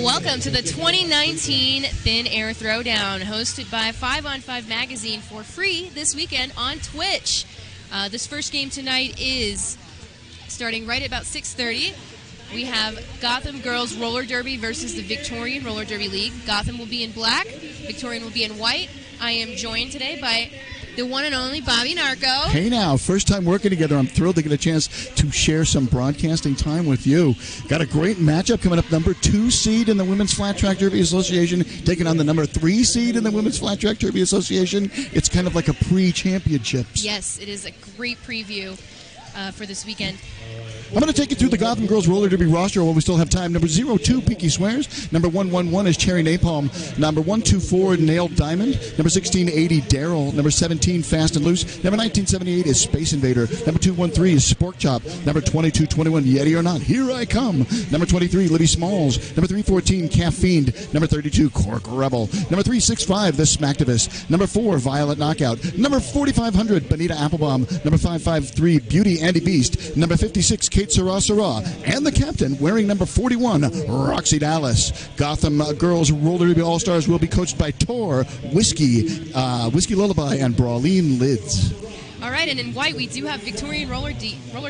Welcome to the 2019 Thin Air Throwdown, hosted by 5on5 Magazine for free this weekend on Twitch. This first game tonight is starting right at about 6:30. We have Gotham Girls Roller Derby versus the Victorian Roller Derby League. Gotham will be in black, Victorian will be in white. I am joined today by the one and only Bobby Narco. Hey now, first time working together. I'm thrilled to get a chance to share some broadcasting time with you. Got a great matchup coming up. Number 2 seed in the Women's Flat Track Derby Association taking on the number 3 seed in the Women's Flat Track Derby Association. It's kind of like a pre-championships. Yes, it is a great preview for this weekend. I'm going to take you through the Gotham Girls Roller Derby roster while we still have time. Number 02, Pinky Swears. Number 111 is Cherry Napalm. Number 124, Nailed Diamond. Number 1680, Daryl. Number 17, Fast and Loose. Number 1978 is Space Invader. Number 213 is Spork Chop. Number 2221, Yeti or Not, Here I Come. Number 23, Libby Smalls. Number 314, Calf Fiend. Number 32, Cork Rebel. Number 365, The Smacktivist. Number 4, Violet Knockout. Number 4500, Bonita Applebaum. Number 553, Beauty Andy Beast. Number 56, Kate Sarah, and the captain wearing number 41, Roxy Dallas. Gotham Girls Roller Derby All-Stars will be coached by Tor, Whiskey Lullaby, and Brawleen Lids. All right, and in white, we do have Victorian Roller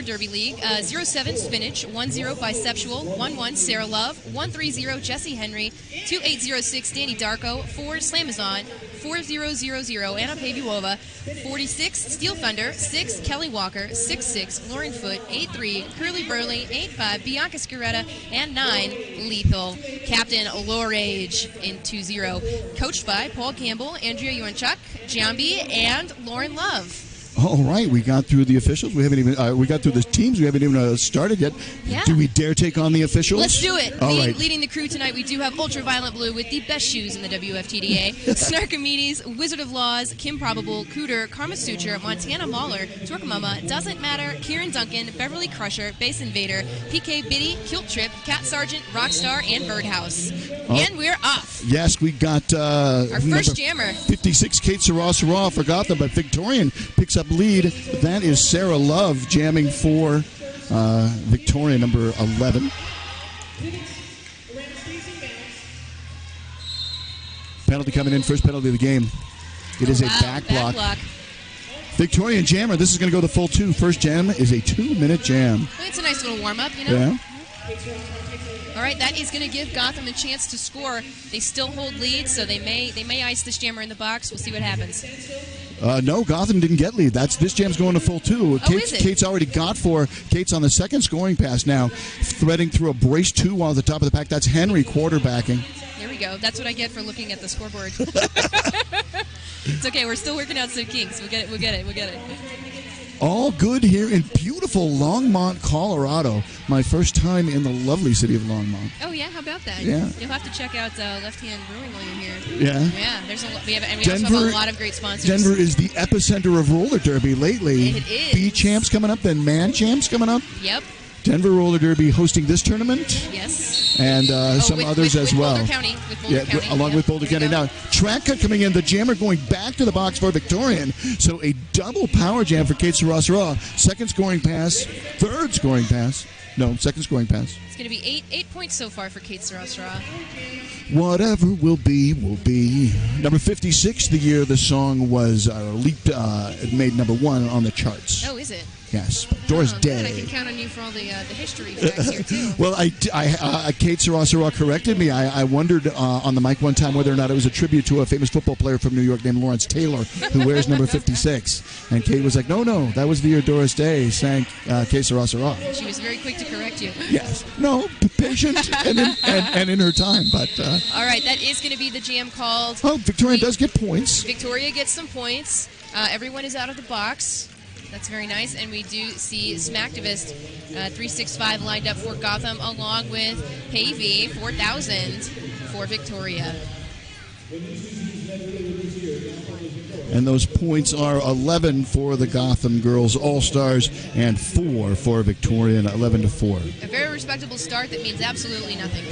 Derby League, 07 Spinach, 10 Bisexual, 11 Sarah Love, 130 Jesse Henry, 2806 Danny Darko, 4 Slamazon, 4000 Anna Pavuova, 46 Steel Thunder, 6 Kelly Walker, 66 Lauren Foote, 83 Curly Burley, 85 Bianca Scaretta, and 9 Lethal. Captain Lorage in 20, coached by Paul Campbell, Andrea Yuanchuk, Jambi, and Lauren Love. All right, we got through the officials. We haven't even we got through the teams. We haven't even started yet. Yeah. Do we dare take on the officials? Let's do it. All right. Leading the crew tonight, we do have Ultraviolet Blue with the best shoes in the WFTDA. Snarkomedes, Wizard of Laws, Kim Probable, Cooter, Karma Suture, Montana Mauler, Twerkamama, Doesn't Matter, Kieran Duncan, Beverly Crusher, Base Invader, PK Biddy, Kilt Trip, Cat Sergeant, Rockstar, and Birdhouse. And we're off. Yes, we got our first jammer. 56, Kate Sarah for Gotham, but Victorian picks up lead. That is Sarah Love jamming for Victoria, number 11. Penalty coming in, first penalty of the game. It is a back block. Victorian jammer, this is going to go the full 2. First jam is a 2-minute jam. It's a nice little warm-up, you know? Yeah. All right, that is going to give Gotham a chance to score. They still hold lead, so they may ice this jammer in the box. We'll see what happens. No, Gotham didn't get lead. This jam's going to full 2. Kate's already got 4. Kate's on the second scoring pass now, threading through a brace 2 while at the top of the pack. That's Henry quarterbacking. There we go. That's what I get for looking at the scoreboard. It's okay. We're still working out some kinks. We'll get it. All good here in beautiful Longmont, Colorado. My first time in the lovely city of Longmont. Oh yeah, how about that? Yeah. You'll have to check out Left Hand Brewing while you're here. Yeah. Yeah. We also have a lot of great sponsors. Denver is the epicenter of roller derby lately. It is. B champs coming up, then man champs coming up. Yep. Denver Roller Derby hosting this tournament. Yes. And some others as well. Boulder County, with Boulder County. Along with Boulder County. Now, track cut coming in. The jammer going back to the box for Victorian. So a double power jam for Kate Sarah. Second scoring pass. Third scoring pass. No, second scoring pass. It's going to be 8 points so far for Kate Sarah. Whatever will be, will be. Number 56, the year the song was made number 1 on the charts. Oh, is it? Yes, Doris Day. Good. I can count on you for all the history facts here too. Well, Kate Sarah corrected me. I wondered on the mic one time whether or not it was a tribute to a famous football player from New York named Lawrence Taylor, who wears number 56. And Kate was like, no, that was the year Doris Day sang Kate Sarah. She was very quick to correct you. Yes. No, patient and in her time. But all right, that is going to be the jam called. Oh, Victoria does get points. Victoria gets some points. Everyone is out of the box. That's very nice. And we do see Smacktivist 365 lined up for Gotham, along with Pavey 4000 for Victoria. And those points are 11 for the Gotham Girls All-Stars and 4 for Victoria, 11-4. A very respectable start that means absolutely nothing.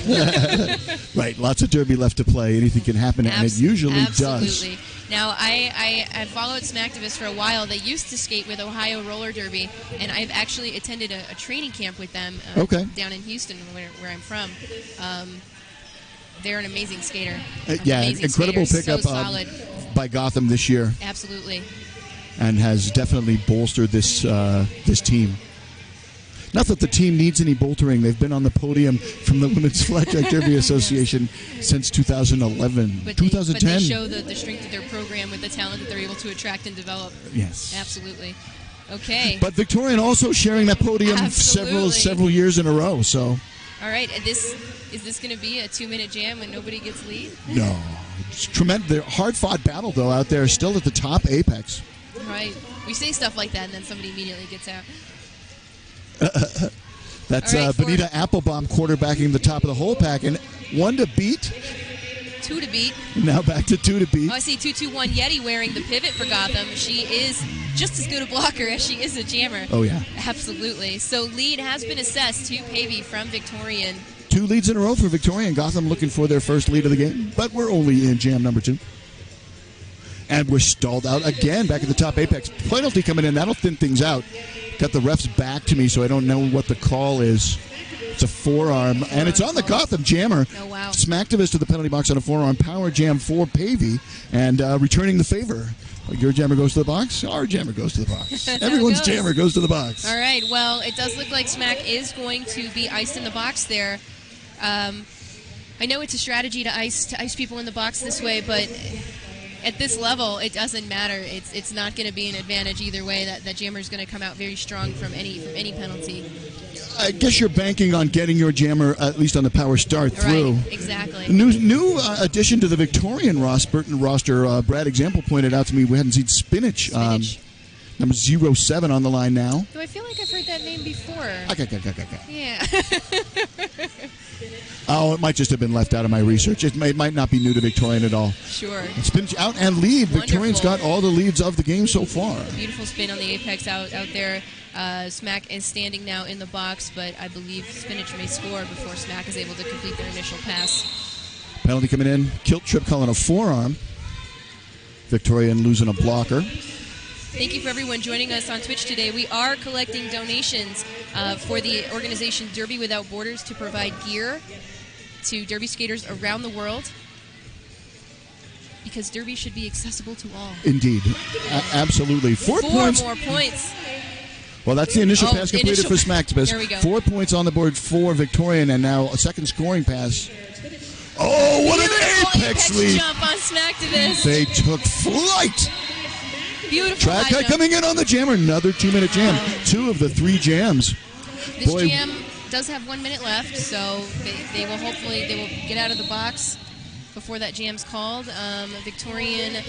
Right, lots of derby left to play. Anything can happen, and it usually does. Now, I followed Smacktivist for a while. They used to skate with Ohio Roller Derby, and I've actually attended a training camp with them down in Houston, where I'm from. They're an amazing skater. Incredible pickup by Gotham this year. Absolutely. And has definitely bolstered this team. Not that the team needs any bolstering. They've been on the podium from the Women's Flat-Track Derby Association since 2011. 2010. But they show the strength of their program with the talent that they're able to attract and develop. Yes. Absolutely. Okay. But Victorian also sharing that podium several years in a row. So. All right. Is this going to be a 2-minute jam when nobody gets lead? No. It's tremendous. Hard-fought battle, though, out there, still at the top apex. Right. We say stuff like that, and then somebody immediately gets out. That's Benita Applebaum quarterbacking the top of the whole pack, and 1 to beat. 2 to beat. Now back to 2 to beat. Oh, I see 2-2-1 Yeti wearing the pivot for Gotham. She is just as good a blocker as she is a jammer. Oh, yeah. Absolutely. So lead has been assessed to Pavey from Victorian. 2 leads in a row for Victorian. Gotham looking for their first lead of the game, but we're only in jam number 2. And we're stalled out again back at the top apex. Penalty coming in. That'll thin things out. Got the refs back to me, so I don't know what the call is. It's a forearm, and it's on the Gotham jammer. Oh, wow. Smacktivist to the penalty box on a forearm. Power jam for Pavey, and returning the favor. Your jammer goes to the box. Our jammer goes to the box. Everyone's jammer goes to the box. All right. Well, it does look like Smack is going to be iced in the box there. I know it's a strategy to ice people in the box this way, but at this level, it doesn't matter. It's not going to be an advantage either way. That jammer is going to come out very strong from any penalty. I guess you're banking on getting your jammer at least on the power start through. Right, exactly. New addition to the Victorian roster. Brad Example pointed out to me we hadn't seen Spinach. Number 07 on the line now. Though I feel like I've heard that name before. Yeah. Oh, it might just have been left out of my research. It might not be new to Victorian at all. Sure. Spinach out and lead. Wonderful. Victorian's got all the leads of the game so far. Beautiful spin on the apex out there. Smack is standing now in the box, but I believe Spinach may score before Smack is able to complete their initial pass. Penalty coming in. Kilt trip calling a forearm. Victorian losing a blocker. Thank you for everyone joining us on Twitch today. We are collecting donations for the organization Derby Without Borders to provide gear to derby skaters around the world, because derby should be accessible to all. Indeed. Absolutely. Four points. More points. Well, that's the initial pass completed for Smacktivist. There we go. 4 points on the board for Victorian, and now a second scoring pass. Oh, what an apex lead! Jump on Smacktivist. They took flight. Beautiful. Track high coming in on the jammer. Another 2-minute jam. 2 of the 3 jams. This jam does have 1 minute left, so they will get out of the box before that jam's called. Victorian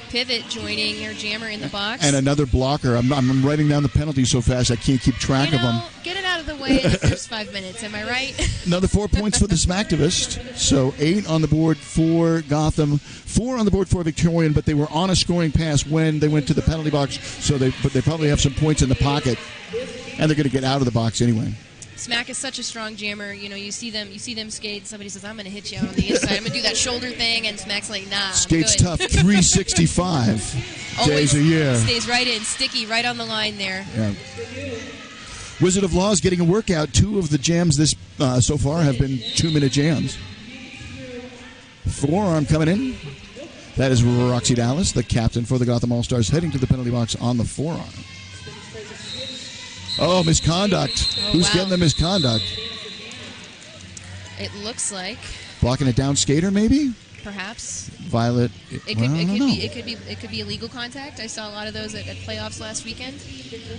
pivot joining their jammer in the box. And another blocker. I'm writing down the penalties so fast I can't keep track of them. Get it out of the way in the first 5 minutes, am I right? Another 4 points for the Smacktivist. So 8 on the board for Gotham, 4 on the board for Victorian, but they were on a scoring pass when they went to the penalty box, but they probably have some points in the pocket, and they're going to get out of the box anyway. Smack is such a strong jammer. You know, you see them skate. Somebody says, "I'm going to hit you out on the inside. I'm going to do that shoulder thing," and Smack's like, "Nah." Skates tough. 365 days a year. Stays right in, sticky, right on the line there. Yeah. Wizard of Law is getting a workout. 2 of the jams this so far have been 2-minute jams. Forearm coming in. That is Roxy Dallas, the captain for the Gotham All-Stars, heading to the penalty box on the forearm. Oh, misconduct. Who's getting the misconduct? It looks like blocking a down skater, maybe? Perhaps. Violet. It could be illegal contact. I saw a lot of those at playoffs last weekend.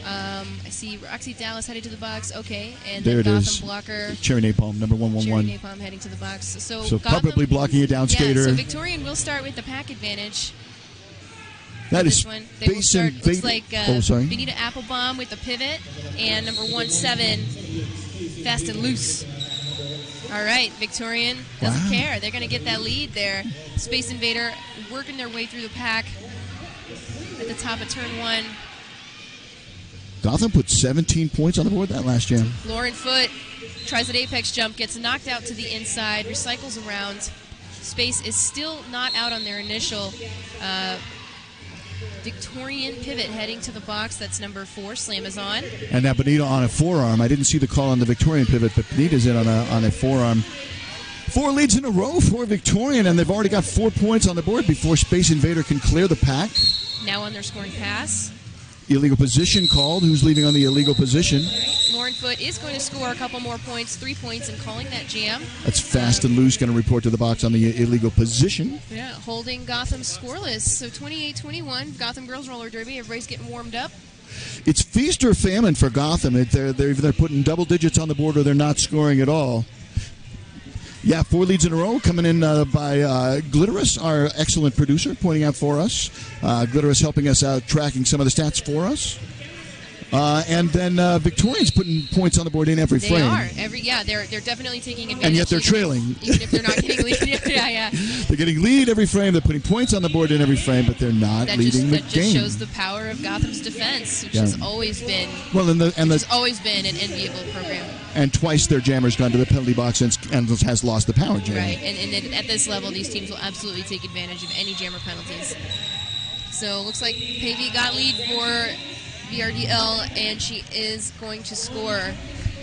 I see Roxy Dallas headed to the box. Okay, and there then it Gotham is. Blocker. Cherry Napalm, number 111. Cherry Napalm heading to the box. So Gotham, probably blocking a down skater. So Victorian will start with the pack advantage. That is they will start, looks like Benita Applebaum with the pivot, and number 17, fast and loose. All right, Victorian doesn't care. They're going to get that lead there. Space Invader working their way through the pack at the top of turn 1. Gotham put 17 points on the board that last jam. Lauren Foote tries an apex jump, gets knocked out to the inside, recycles around. Space is still not out on their initial Victorian pivot heading to the box. That's number 4, Slamazon. And now Benita on a forearm. I didn't see the call on the Victorian pivot, but Benita's in on a forearm. 4 leads in a row for Victorian, and they've already got 4 points on the board before Space Invader can clear the pack. Now on their scoring pass. Illegal position called. Who's leading on the illegal position? Lauren Foote is going to score a couple more points, 3 points, and calling that jam. That's Fast and Loose going to report to the box on the illegal position. Yeah, holding Gotham scoreless. So 28-21, Gotham Girls Roller Derby. Everybody's getting warmed up. It's feast or famine for Gotham. They're putting double digits on the board or they're not scoring at all. Yeah, 4 leads in a row coming in by Glitterous, our excellent producer, pointing out for us. Glitterous helping us out, tracking some of the stats for us. And then Victorian's putting points on the board in every frame. They are. They're definitely taking advantage. And yet they're trailing. Even if they're not getting lead. Yeah. They're getting lead every frame. They're putting points on the board in every frame, but they're not leading the game. That just shows the power of Gotham's defense, which has always been always been an enviable program. And twice their jammer's gone to the penalty box and has lost the power jam. Right, and at this level, these teams will absolutely take advantage of any jammer penalties. So it looks like Pavey got lead for VRDL, and she is going to score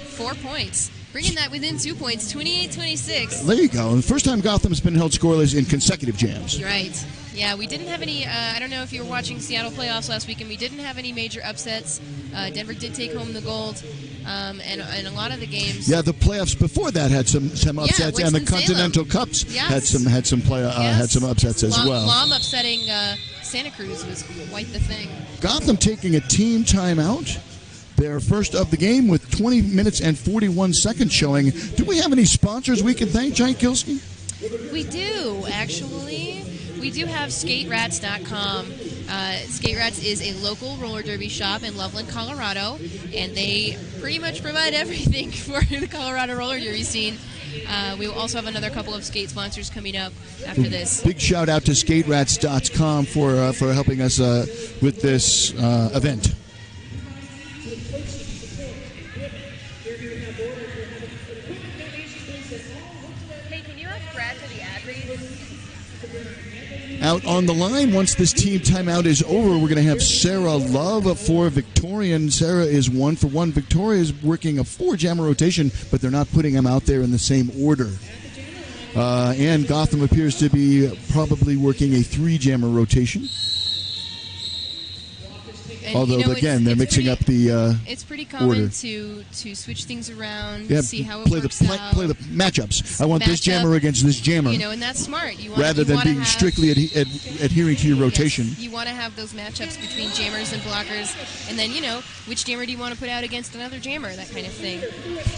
4 points. Bringing that within 2 points, 28-26. There you go. The first time Gotham's been held scoreless in consecutive jams. Right. Yeah, we didn't have any, I don't know if you were watching Seattle playoffs last week, and we didn't have any major upsets. Denver did take home the gold, and a lot of the games. Yeah, the playoffs before that had some upsets, and the Continental Cups had some upsets as well. Lom upsetting Santa Cruz was quite the thing. Gotham taking a team timeout. Their first of the game with 20 minutes and 41 seconds showing. Do we have any sponsors we can thank, Giant Kilski? We do, actually. We do have SkateRats.com. SkateRats is a local roller derby shop in Loveland, Colorado, and they pretty much provide everything for the Colorado roller derby scene. We will also have another couple of skate sponsors coming up after this. Big shout out to SkateRats.com for helping us with this event. Out on the line, once this team timeout is over, we're going to have Sarah Love for Victorian. Sarah is 1 for 1. Victoria is working a 4-jammer rotation, but they're not putting them out there in the same order. And Gotham appears to be probably working a 3-jammer rotation. And, although, again, they're mixing up the it's pretty common order. to switch things around, see how it works out. Play the matchups. I want this jammer against this jammer. And that's smart. Rather than being strictly adhering to your rotation. Yes, you want to have those matchups between jammers and blockers. And then, which jammer do you want to put out against another jammer, that kind of thing.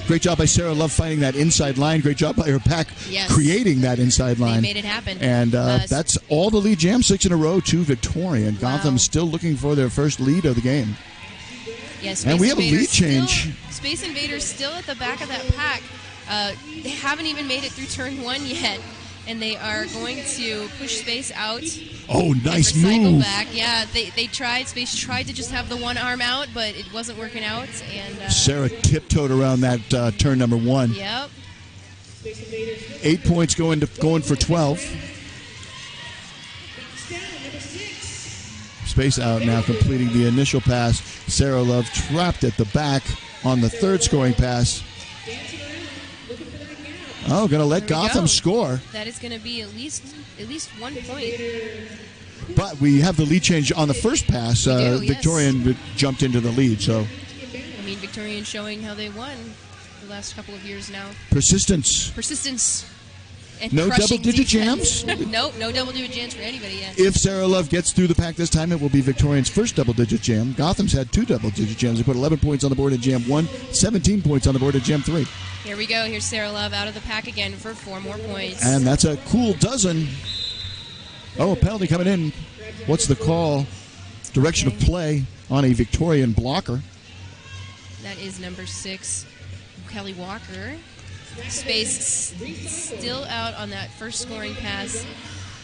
Great job by Sarah Love finding that inside line. Great job by her pack creating that inside line. They made it happen. And that's all the lead jam, 6 in a row to Victorian. Gotham still looking for their first lead of the game. Yes, and we have a lead change. Space Invaders still at the back of that pack. They haven't even made it through turn 1 yet, and they are going to push Space out. Oh, nice move! Back. Yeah, they tried. Space tried to just have the one arm out, but it wasn't working out. And Sarah tiptoed around that turn number 1. Yep. 8 points going for 12. Space out now, completing the initial pass. Sarah Love trapped at the back on the 3rd scoring pass. Oh, going to let Gotham score. That is going to be at least 1 point. But we have the lead change on the first pass. Victorian jumped into the lead. So, Victorian showing how they won the last couple of years now. Persistence. And no double-digit jams? Nope, no double-digit jams for anybody yet. If Sarah Love gets through the pack this time, it will be Victorian's first double-digit jam. Gotham's had 2 double-digit jams. They put 11 points on the board at jam 1, 17 points on the board at jam 3. Here we go. Here's Sarah Love out of the pack again for 4 more points. And that's a cool dozen. Oh, a penalty coming in. What's the call? Direction of play on a Victorian blocker. That is number 6, Kelly Walker. Space still out on that first scoring pass.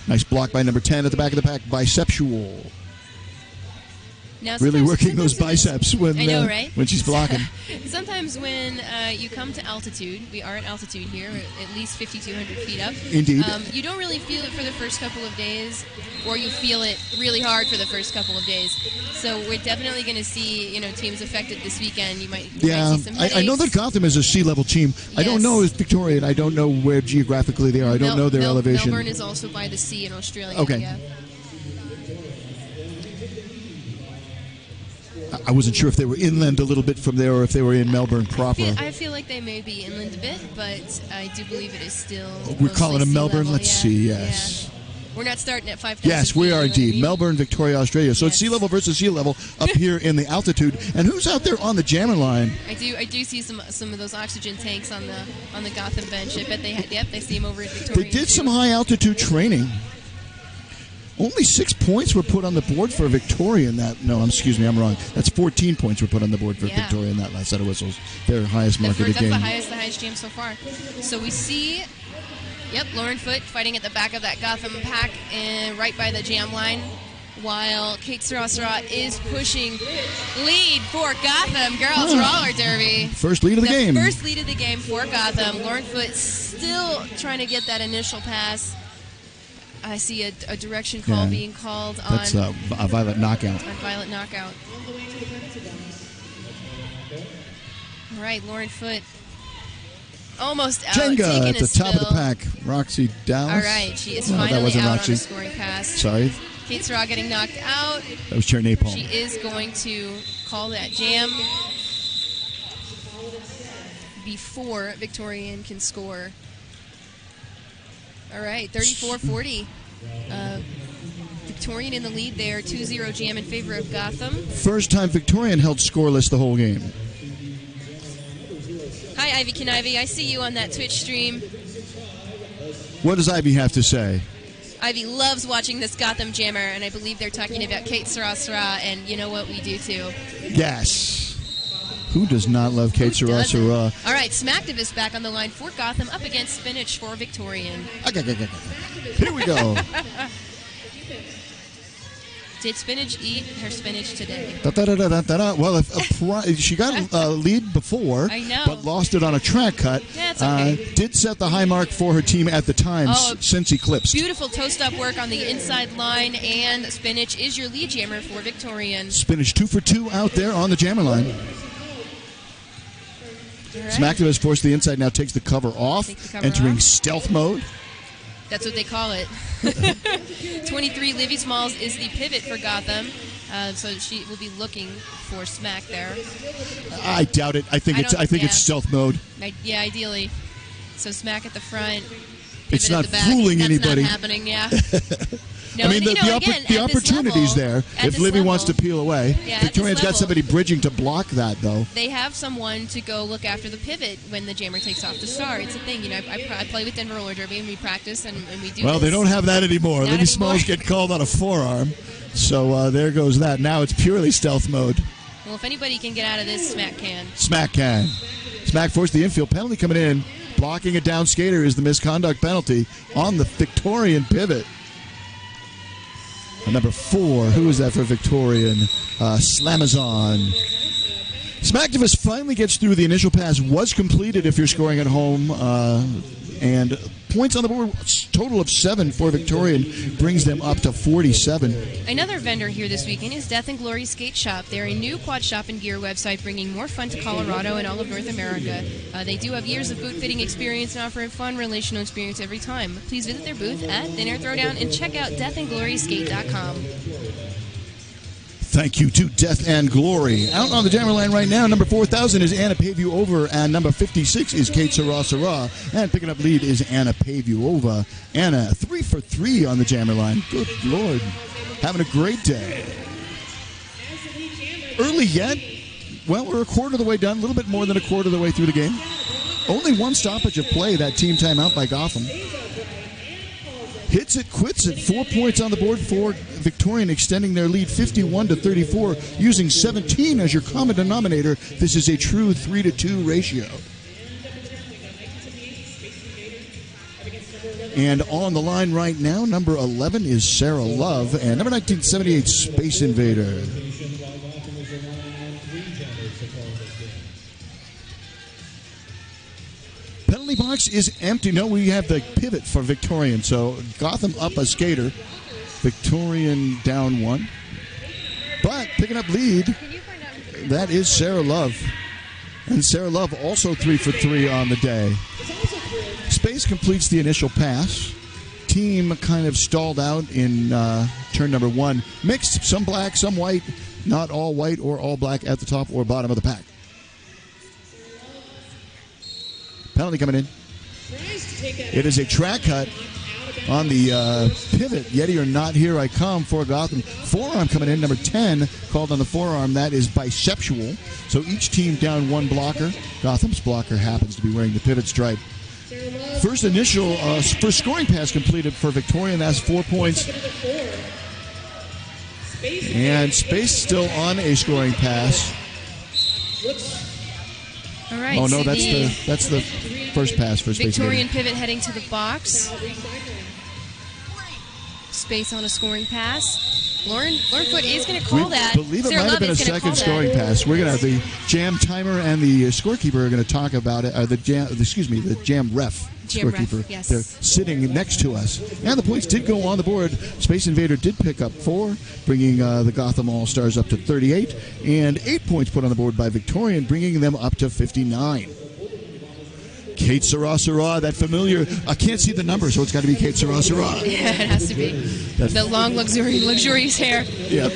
Nice block by number 10 at the back of the pack, Bisexual. Now, really working those biceps when I know, right? when she's blocking. Sometimes when you come to altitude, we are at altitude here, at least 5,200 feet up. Indeed. You don't really feel it for the first couple of days, or you feel it really hard for the first couple of days. So we're definitely going to see, teams affected this weekend. You might see some headaches. I know that Gotham is a sea level team. Yes. I don't know if Victoria, and I don't know where geographically they are. I don't know their elevation. Melbourne is also by the sea in Australia. Okay. Yeah. I wasn't sure if they were inland a little bit from there or if they were in Melbourne proper. I feel like they may be inland a bit, but I do believe it is still. We're calling them Melbourne. Level. Let's see. Yes. Yeah. We're not starting at 5,000. Yes, we are indeed. Melbourne, Victoria, Australia. So yes. It's sea level versus sea level up here in the altitude. And who's out there on the jammer line? I do see some of those oxygen tanks on the Gotham bench. I bet they see them over at Victoria. They did some high altitude training. Only 6 points were put on the board for Victoria in that. No, excuse me, I'm wrong. That's 14 points were put on the board for Victoria in that last set of whistles. Their highest mark of the game. That's the highest jam so far. So we see, Lauren Foote fighting at the back of that Gotham pack and right by the jam line, while Kate Sarah is pushing lead for Gotham Girls Roller Derby. First lead of the game. First lead of the game for Gotham. Lauren Foote still trying to get that initial pass. I see a direction call being called on. That's a Violet knockout. On Violet knockout. All right, Lauren Foote almost out. Jenga at the top of the pack. Roxy Dallas. All right, she is finally out Roxy. on a scoring pass. Sorry. Kate Sarah getting knocked out. That was Cherry Napalm. She is going to call that jam before Victorian can score. All right, 34-40. Victorian in the lead there, 2-0 jam in favor of Gotham. First time Victorian held scoreless the whole game. Hi, Ivy Knive. I see you on that Twitch stream. What does Ivy have to say? Ivy loves watching this Gotham jammer, and I believe they're talking about Kate Sarah, and you know what, we do too. Yes. Who does not love Kate Sarah? All right, Smacktivist back on the line for Gotham, up against Spinach for Victorian. Here we go. Did Spinach eat her spinach today? Well, she got a lead before, I know, but lost it on a track cut. That's okay. Did set the high mark for her team at the time since Eclipsed. Beautiful toe-stop work on the inside line, and Spinach is your lead jammer for Victorian. Spinach 2 for 2 out there on the jammer line. Right. Smacktivist forced the inside, now takes the cover off, entering stealth mode. That's what they call it. 23, Livy Smalls is the pivot for Gotham, so she will be looking for Smack there. I doubt it. I think it's stealth mode. Yeah, ideally. So Smack at the front. It's not at the back. fooling That's anybody. Not happening. Yeah. No, I mean, the opportunity's there if Livy wants to peel away. Yeah, Victorian's got somebody bridging to block that, though. They have someone to go look after the pivot when the jammer takes off the star. It's a thing. I play with Denver Roller Derby, and we practice, and we do Well, this. they don't have that anymore. Not Livy Smalls get called on a forearm. So there goes that. Now it's purely stealth mode. Well, if anybody can get out of this, Smack can. Smack can. Smack forced the infield penalty coming in. Blocking a down skater is the misconduct penalty on the Victorian pivot. Number 4, who is that for Victorian? Slamazon. Smacktivist finally gets through. The initial pass was completed if you're scoring at home. And points on the board, total of 7 for Victorian, brings them up to 47. Another vendor here this weekend is Death and Glory Skate Shop. They're a new quad shop and gear website bringing more fun to Colorado and all of North America. They do have years of boot fitting experience and offer a fun relational experience every time. Please visit their booth at Thin Air Throwdown and check out deathandgloryskate.com. Thank you to Death and Glory. Out on the jammer line right now, number 4,000 is Anna Pavuova, and number 56 is Kate Sarah. And picking up lead is Anna Pavuova. Anna, 3 for 3 on the jammer line. Good Lord. Having a great day. Early yet? Well, we're a quarter of the way done, a little bit more than a quarter of the way through the game. Only one stoppage of play, that team timeout by Gotham. Hits it, quits it. 4 points on the board for Victorian, extending their lead 51-34, using 17 as your common denominator. This is a true 3-to-2 ratio. And on the line right now, number 11 is Sarah Love, and number 1978, Space Invader. Penalty box is empty. No, we have the pivot for Victorian. So Gotham up a skater. Victorian down 1. But picking up lead, that is Sarah Love. And Sarah Love also 3 for 3 on the day. Space completes the initial pass. Team kind of stalled out in turn number 1. Mixed, some black, some white. Not all white or all black at the top or bottom of the pack. Penalty coming in. It is a track cut on the pivot. Yeti or not, here I come for Gotham. Forearm coming in, number 10, called on the forearm. That is bisexual. So each team down 1 blocker. Gotham's blocker happens to be wearing the pivot stripe. First initial, first scoring pass completed for Victorian. That's 4 points. And Space still on a scoring pass. All right. Oh no, that's the first pass for Space. Victorian pivot heading to the box. Space on a scoring pass. Lauren Foot is going to call that. I believe it Sarah might have Love been a second scoring pass. We're going to have the jam timer and the scorekeeper are going to talk about it. The jam ref. Scorekeeper. Yes. They're sitting next to us. And the points did go on the board. Space Invader did pick up 4, bringing the Gotham All-Stars up to 38. And 8 points put on the board by Victorian, bringing them up to 59. Kate Sarah, that familiar. I can't see the number, so it's got to be Kate Sarah. Yeah, it has to be. The long, luxurious hair. Yeah.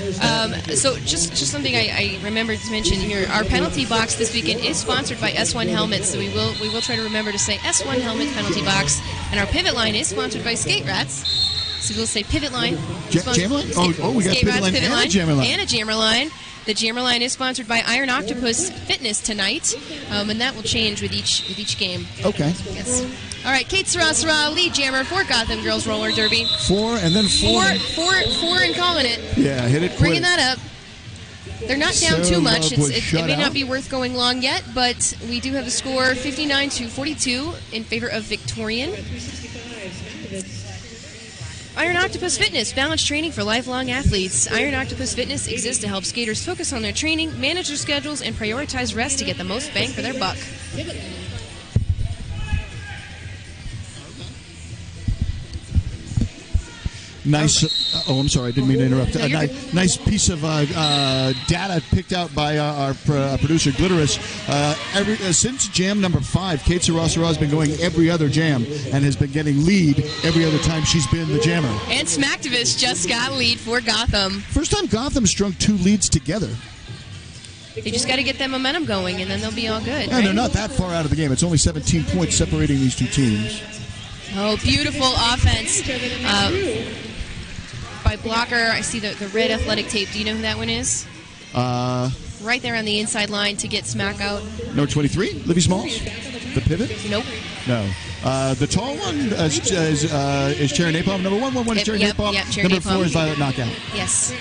So just something I remembered to mention here. Our penalty box this weekend is sponsored by S1 Helmets, so we will try to remember to say S1 Helmets penalty box. And our pivot line is sponsored by Skate Rats. So we'll say pivot line. Jammer line? We got pivot line and a jammer line. And a jammer line. The jammer line is sponsored by Iron Octopus Fitness tonight, and that will change with each game. Okay. Yes. All right, Kate Sarah, lead jammer for Gotham Girls Roller Derby. 4 and then 4. 4 and calling it. Yeah, hit it. Bringing that up. They're not down too much. It may out. not be worth going long yet, but we do have the score 59-42 in favor of Victorian. Iron Octopus Fitness, balanced training for lifelong athletes. Iron Octopus Fitness exists to help skaters focus on their training, manage their schedules, and prioritize rest to get the most bang for their buck. Nice. I'm sorry, I didn't mean to interrupt. Nice piece of data picked out by our producer, Glitterous. Since jam number 5, Kate Sarah has been going every other jam and has been getting lead every other time she's been the jammer. And Smacktivist just got lead for Gotham. First time Gotham strung 2 leads together. They just got to get that momentum going, and then they'll be all good. And they're not that far out of the game. It's only 17 points separating these 2 teams. Oh, beautiful offense. By blocker, I see the red athletic tape. Do you know who that one is? Right there on the inside line to get Smack out. Number 23, Livy Smalls. The pivot? Nope. No. The tall one is Cherry Napalm. Number 1 is Cherry Napalm. Yep, Cherry Number Napalm. 4 is Violet Knockout. Yes.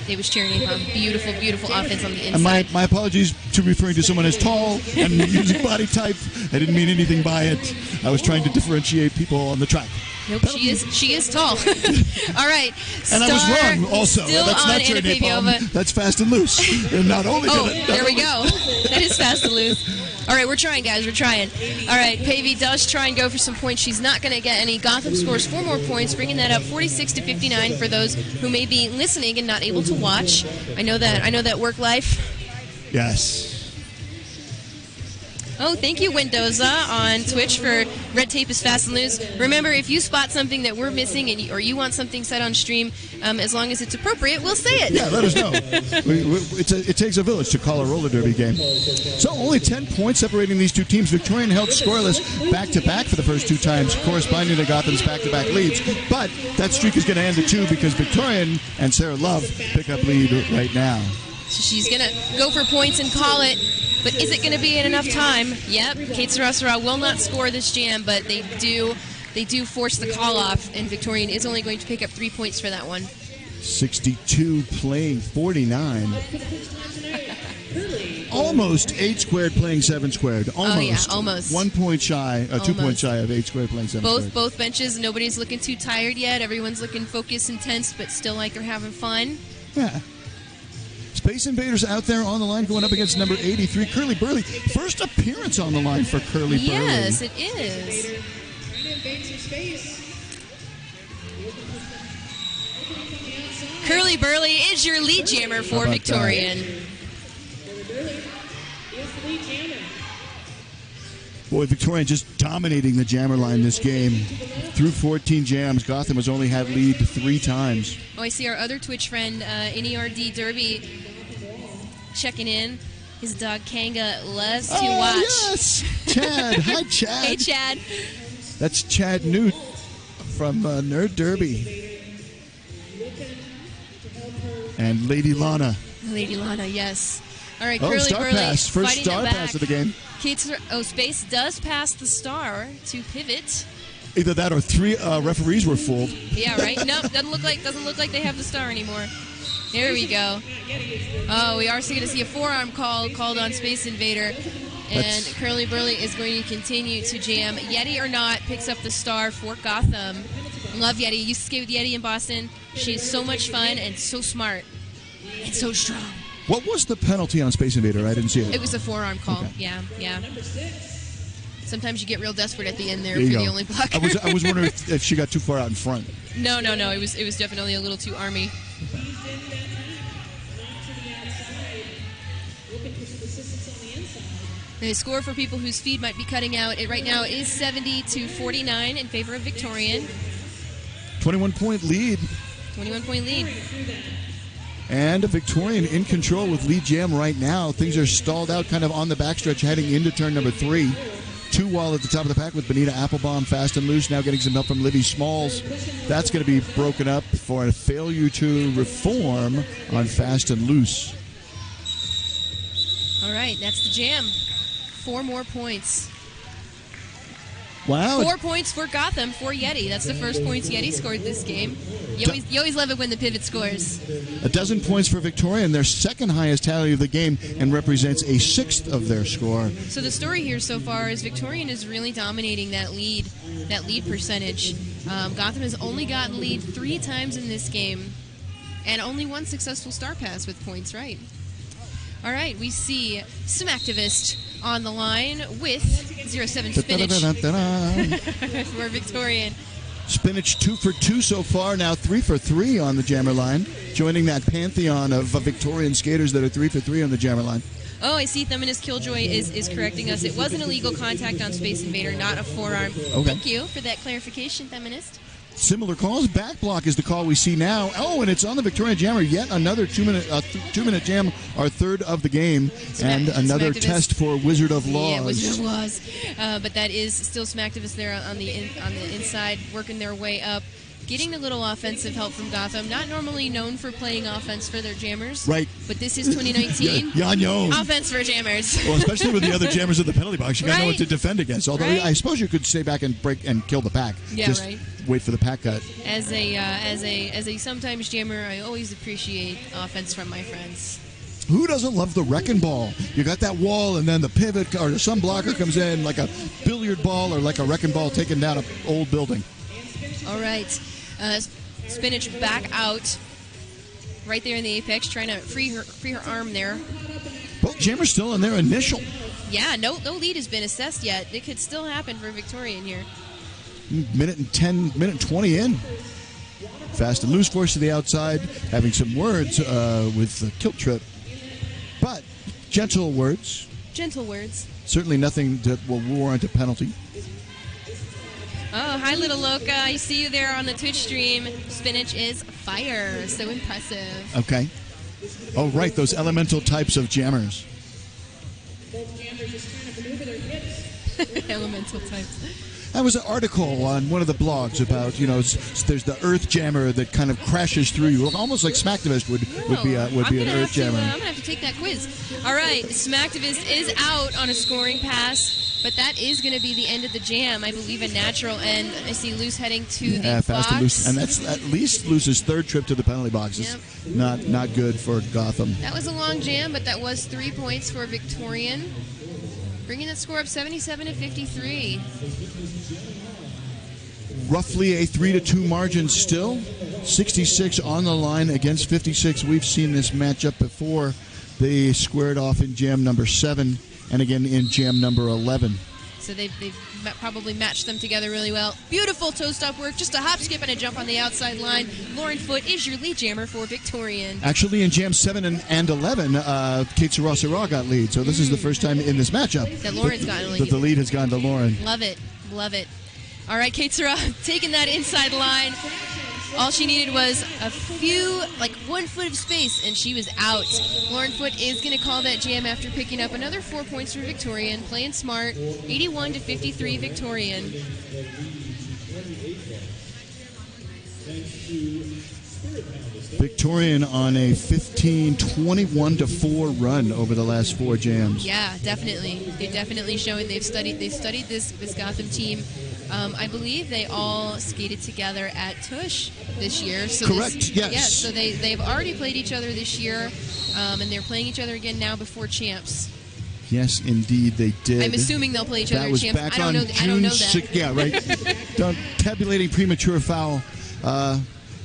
It was Cherry Napalm. Beautiful, beautiful offense on the And inside. my apologies to referring to someone as tall and using body type. I didn't mean anything by it. I was trying to differentiate people on the track. Nope, she is tall. All right. And I was wrong also. Still That's on not Cherry Napalm. That's Fast and Loose. And not only there we go. That is Fast and Loose. All right, we're trying, guys. We're trying. All right, Pavey does try and go for some points. She's not going to get any. Gotham scores 4 more points, bringing that up 46-59 for those who may be listening and not able to watch. I know that work life. Yes. Oh, thank you, Windoza, on Twitch for Red Tape is Fast and Loose. Remember, if you spot something that we're missing or you want something said on stream, as long as it's appropriate, we'll say it. Yeah, let us know. It takes a village to call a roller derby game. So only 10 points separating these 2 teams. Victorian held scoreless back-to-back for the first 2 times, corresponding to Gotham's back-to-back leads. But that streak is going to end at 2 because Victorian and Sarah Love pick up lead right now. So she's going to go for points and call it. But is it going to be in enough time? Yep. Kate Sarah will not score this jam, but they do force the call off, and Victorian is only going to pick up 3 points for that one. 62 playing 49. Almost 8 squared playing 7 squared. Almost. Oh, yeah, almost. 1 point shy, 2 points shy of 8 squared playing 7 squared. Both benches, nobody's looking too tired yet. Everyone's looking focused and tense, but still like they're having fun. Yeah. Space Invaders out there on the line going up against number 83, Curly Burley. First appearance on the line for Curly Burley. Yes, it is. Curly Burley is your lead jammer for Victorian. Boy, Victorian just dominating the jammer line this game. Through 14 jams, Gotham has only had lead 3 times. Oh, I see our other Twitch friend, NERD Derby, checking in. His dog Kanga loves to watch. Yes! Chad. Hi, Chad. Hey, Chad. That's Chad Newt from Nerd Derby. And Lady Lana. Lady Lana, yes. All right, Oh, Curly star Burley pass. First star pass of the game. Space does pass the star to pivot. Either that or 3 referees were fooled. Yeah, right? Nope, doesn't look like they have the star anymore. Here we go. Oh, we are going to see a forearm called on Space Invader. And Curly Burley is going to continue to jam. Yeti or not picks up the star for Gotham. Love Yeti. Used to skate with Yeti in Boston. She is so much fun and so smart and so strong. What was the penalty on Space Invader? I didn't see it. It was a forearm call. Okay. Yeah. Sometimes you get real desperate at the end there There if you you're go. the only blocker. I was wondering if she got too far out in front. No. It was definitely a little too army. The score for people whose feed might be cutting out right now is 70-49 in favor of Victorian. 21-point lead. 21-point lead. And a Victorian in control with lead jam right now. Things are stalled out kind of on the backstretch heading into turn number 3. 2 wall at the top of the pack with Benita Applebaum fast and loose. Now getting some help from Livy Smalls. That's going to be broken up for a failure to reform on fast and loose. All right, that's the jam. 4 more points. Wow. 4 points for Gotham for Yeti. That's the first points Yeti scored this game. You always love it when the pivot scores. 12 points for Victorian, their second highest tally of the game, and represents a 6th of their score. So the story here so far is Victorian is really dominating that lead percentage. Gotham has only gotten lead 3 times in this game, and only 1 successful star pass with points right. All right, we see some activists on the line with 07 Spinach for Victorian. Spinach 2 for 2 so far, now 3 for 3 on the jammer line, joining that pantheon of Victorian skaters that are 3 for 3 on the jammer line. Oh, I see Feminist Killjoy is correcting us. It was an illegal contact on Space Invader, not a forearm. Okay. Thank you for that clarification, Feminist. Similar calls. Back block is the call we see now. Oh, and it's on the Victorian jammer. Yet another 2-minute jam, our third of the game, and another test for Wizard of Laws. Yeah, Wizard of Laws. But that is still Smacktivists there on the inside, working their way up, getting a little offensive help from Gotham. Not normally known for playing offense for their jammers. Right. But this is 2019. Yeah, offense for jammers. Well, especially with the other jammers in the penalty box, you got to know what to defend against. Although Right. I suppose you could stay back and break and kill the pack. Yeah, Just right. wait for the pack cut. As a sometimes jammer, I always appreciate offense from my friends. Who doesn't love the wrecking ball? You got that wall, and then the pivot or some blocker comes in like a billiard ball or like a wrecking ball taking down an old building. All right. Spinach back out right there in the apex, trying to free her arm there. Both jammers still in their initial. Yeah, no lead has been assessed yet. It could still happen for Victorian here. Minute 20 in. Fast and loose force to the outside, having some words with the kilt trip. But gentle words. Gentle words. Certainly nothing that will warrant a penalty. Oh, hi, Little Loca. I see you there on the Twitch stream. Spinach is fire. So impressive. Okay. Oh, right, those elemental types of jammers. Elemental types. That was an article on one of the blogs about, there's the earth jammer that kind of crashes through you, almost like Smacktivist would be an earth jammer. I'm going to have to take that quiz. All right, Smacktivist is out on a scoring pass, but that is going to be the end of the jam. I believe a natural end. I see Loose heading to the fast box. and loose. And that's at least Loose's third trip to the penalty box. It's not good for Gotham. That was a long jam, but that was 3 points for Victorian. Bringing that score up 77-53. Roughly a 3-2 margin still 66 on the line against 56. We've seen this matchup before. They squared off in jam number 7 and again in jam number 11. So they've probably matched them together really well. Beautiful toe-stop work. Just a hop, skip, and a jump on the outside line. Lauren Foote is your lead jammer for Victorian. Actually, in jam 7 and 11, Kate Sarah got lead. So this is the first time in this matchup that Lauren's gotten a lead. That the lead has gone to Lauren. Love it. Love it. All right, Kate Sarah taking that inside line. All she needed was a few, like 1 foot of space, and she was out. Lauren Foote is going to call that jam after picking up another 4 points for Victorian. Playing smart, 81-53 Victorian. Victorian on a 15-21-4 run over the last 4 jams. Yeah, definitely. They're definitely showing they've studied this Gotham team. I believe they all skated together at Tush this year. So correct, yes. Yeah, so they've already played each other this year, and they're playing each other again now before champs. Yes, indeed, they did. I'm assuming they'll play each other in champs. Back I don't know that. Yeah, right. Tabulating premature foul.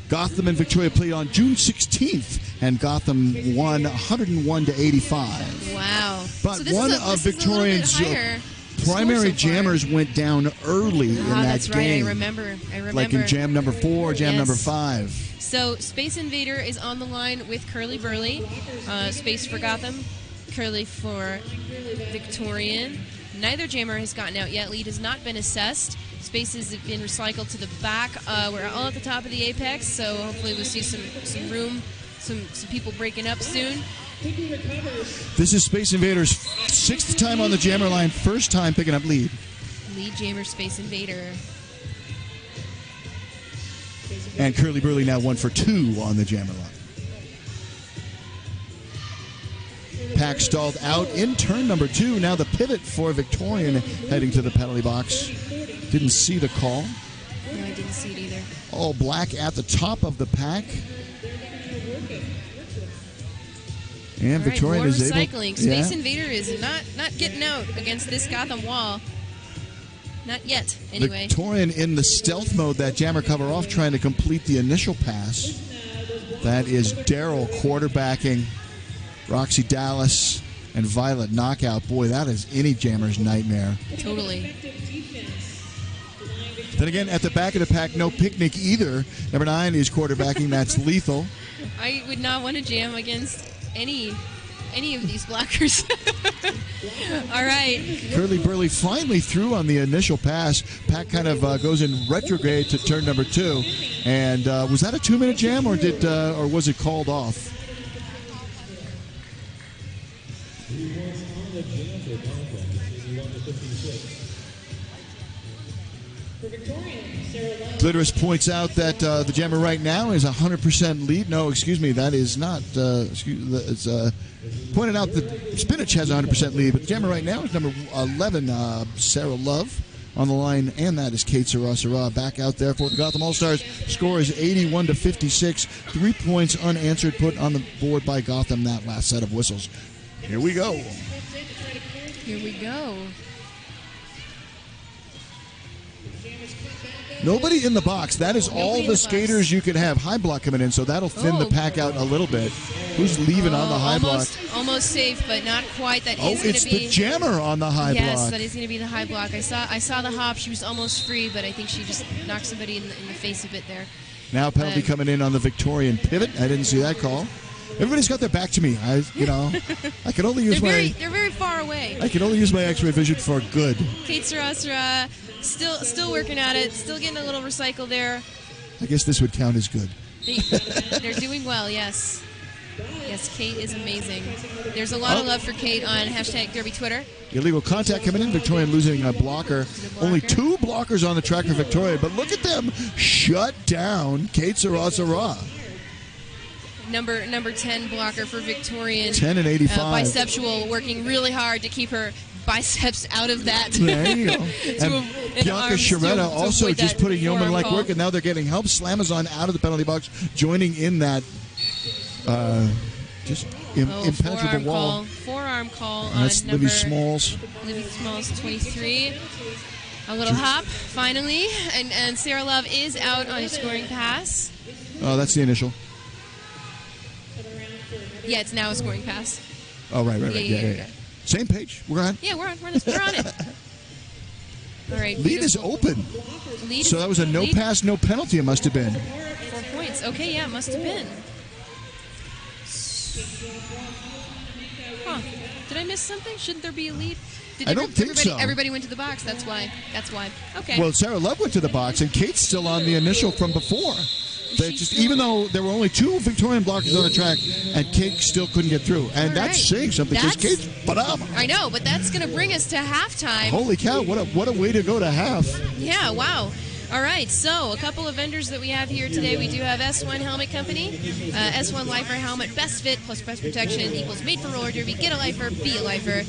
Gotham and Victoria played on June 16th, and Gotham won 101-85. Wow. But so one of Victorian's primary jammers went down early in that that's game. Right. I remember. Like in jam number 4, jam number 5. So Space Invader is on the line with Curly Burley. Space for Gotham, Curly for Victorian. Neither jammer has gotten out yet. Lead has not been assessed. Spaces have been recycled to the back. We're all at the top of the apex, so hopefully we'll see some room, some people breaking up soon. This is Space Invader's 6th time on the jammer line, first time picking up lead. Lead jammer, Space Invader. And Curly Burley now 1 for 2 on the jammer line. Pack stalled out in turn number 2. Now the pivot for Victorian heading to the penalty box. Didn't see the call. No, I didn't see it either. All black at the top of the pack. And Victorian is recycling. able. Space Invader is not getting out against this Gotham wall. Not yet, anyway. Victorian in the stealth mode, that jammer cover off, trying to complete the initial pass. That is Daryl quarterbacking Roxy Dallas and Violet Knockout. Boy, that is any jammer's nightmare. Totally. Then again, at the back of the pack, no picnic either. Number 9 is quarterbacking. That's Lethal. I would not want to jam against any of these blockers. All right. Curly Burley finally threw on the initial pass. Pack kind of goes in retrograde to turn number 2. And was that a 2-minute jam, or was it called off? Glitterus points out that the jammer right now is 100% lead. No, excuse me, that is not. It's pointed out that Spinach has 100% lead, but the jammer right now is number 11, Sarah Love, on the line, and that is Kate Sarah back out there for the Gotham All-Stars. Score is 81-56. 3 points unanswered put on the board by Gotham that last set of whistles. Here we go. Here we go. Nobody in the box. That is all the skaters you can have. High block coming in, so that'll thin the pack out a little bit. Who's leaving on the high block? Almost safe, but not quite. That is going to be. It's the jammer on the high block. Yes, that is going to be the high block. I saw the hop. She was almost free, but I think she just knocked somebody in the face a bit there. Now penalty coming in on the Victorian pivot. I didn't see that call. Everybody's got their back to me. I can only use they're very far away. I can only use my X-ray vision for good. Kate Sarah, still working at it. Still getting a little recycle there. I guess this would count as good. They're doing well. Yes. Yes, Kate is amazing. There's a lot of love for Kate on #Derby Twitter. Illegal contact coming in. Victorian losing a blocker. Only 2 blockers on the track for Victoria, but look at them shut down Kate Sarah. Number 10 blocker for Victorian. 10 and 85. Biceptual, working really hard to keep her biceps out of that. There you go. And Bianca Sharetta also just putting yeoman-like work, and now they're getting help. Slamazon out of the penalty box, joining in that impenetrable wall. Forearm call on that's Libby Smalls. Libby Smalls, 23. A little hop, finally. And Sarah Love is out on a scoring pass. Oh, that's the initial. Yeah, it's now a scoring pass. Oh, right. Yeah. Same page. We're on. Yeah, we're on it. All right. Lead is open. So that was a no pass, no penalty. It must have been 4 points. Okay, yeah, it must have been. Huh. Did I miss something? Shouldn't there be a lead? I don't think so. Everybody went to the box. That's why. Okay. Well, Sarah Love went to the box, and Kate's still on the initial from before. Even though there were only 2 Victorian blockers on the track, and Kate still couldn't get through. And that's saying something, because Kate's phenomenal. I know, but that's going to bring us to halftime. Holy cow, what a way to go to half. Yeah, wow. All right, so a couple of vendors that we have here today. We do have S1 Helmet Company, S1 Lifer Helmet, best fit plus press protection equals made for roller derby. Get a lifer, be a lifer.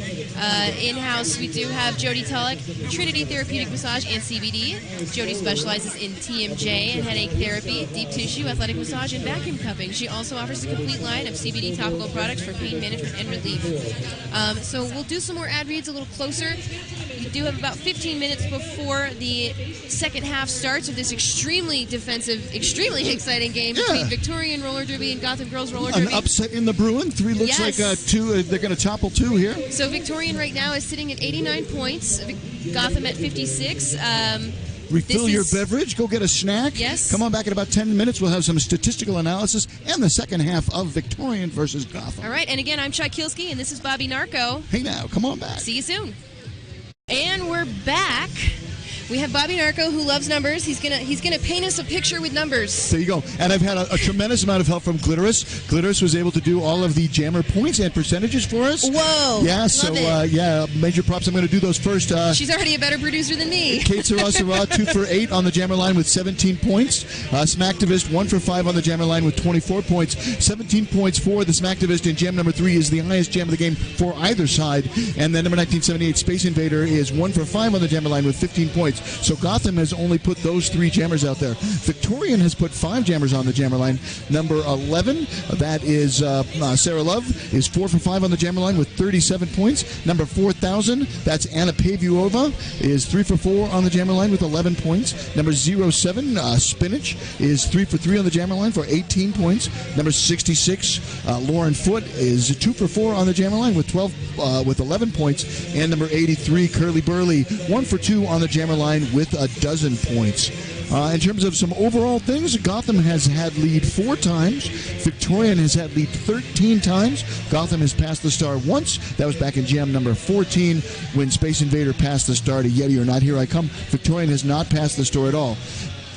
In-house, we do have Jody Tullock, Trinity Therapeutic Massage and CBD. Jody specializes in TMJ and headache therapy, deep tissue, athletic massage, and vacuum cupping. She also offers a complete line of CBD topical products for pain management and relief. So we'll do some more ad reads a little closer. We do have about 15 minutes before the second half starts of this extremely defensive, extremely exciting game between Victorian Roller Derby and Gotham Girls Roller Derby. An upset in the Bruin. 3 looks like 2. They're going to topple 2 here. So Victorian right now is sitting at 89 points. Gotham at 56. Refill your beverage. Go get a snack. Yes. Come on back in about 10 minutes. We'll have some statistical analysis and the second half of Victorian versus Gotham. All right. And again, I'm Shai Kielski, and this is Bobby Narco. Hey now, come on back. See you soon. And we're back. We have Bobby Narco, who loves numbers. He's gonna paint us a picture with numbers. There you go. And I've had a tremendous amount of help from Glitterous. Glitterous was able to do all of the jammer points and percentages for us. Whoa! Yeah. Major props. I'm going to do those first. She's already a better producer than me. Kate Sarah 2 for 8 on the jammer line with 17 points. Smacktivist 1 for 5 on the jammer line with 24 points. 17 points for the Smacktivist, and jam number 3 is the highest jam of the game for either side. And then number 1978 Space Invader is 1 for 5 on the jammer line with 15 points. So Gotham has only put those 3 jammers out there. Victorian has put 5 jammers on the jammer line. Number 11, that is Sarah Love, is 4 for 5 on the jammer line with 37 points. Number 4000, that's Anna Pavuova, is 3 for 4 on the jammer line with 11 points. Number 07, Spinach, is 3 for 3 on the jammer line for 18 points. Number 66, Lauren Foote, is 2 for 4 on the jammer line with 11 points. And number 83, Curly Burley, 1 for 2 on the jammer line with 12 points. In terms of some overall things, Gotham has had lead 4 times. Victorian has had lead 13 times. Gotham has passed the star once. That was back in jam number 14 when Space Invader passed the star to Yeti or Not Here I Come. Victorian has not passed the star at all.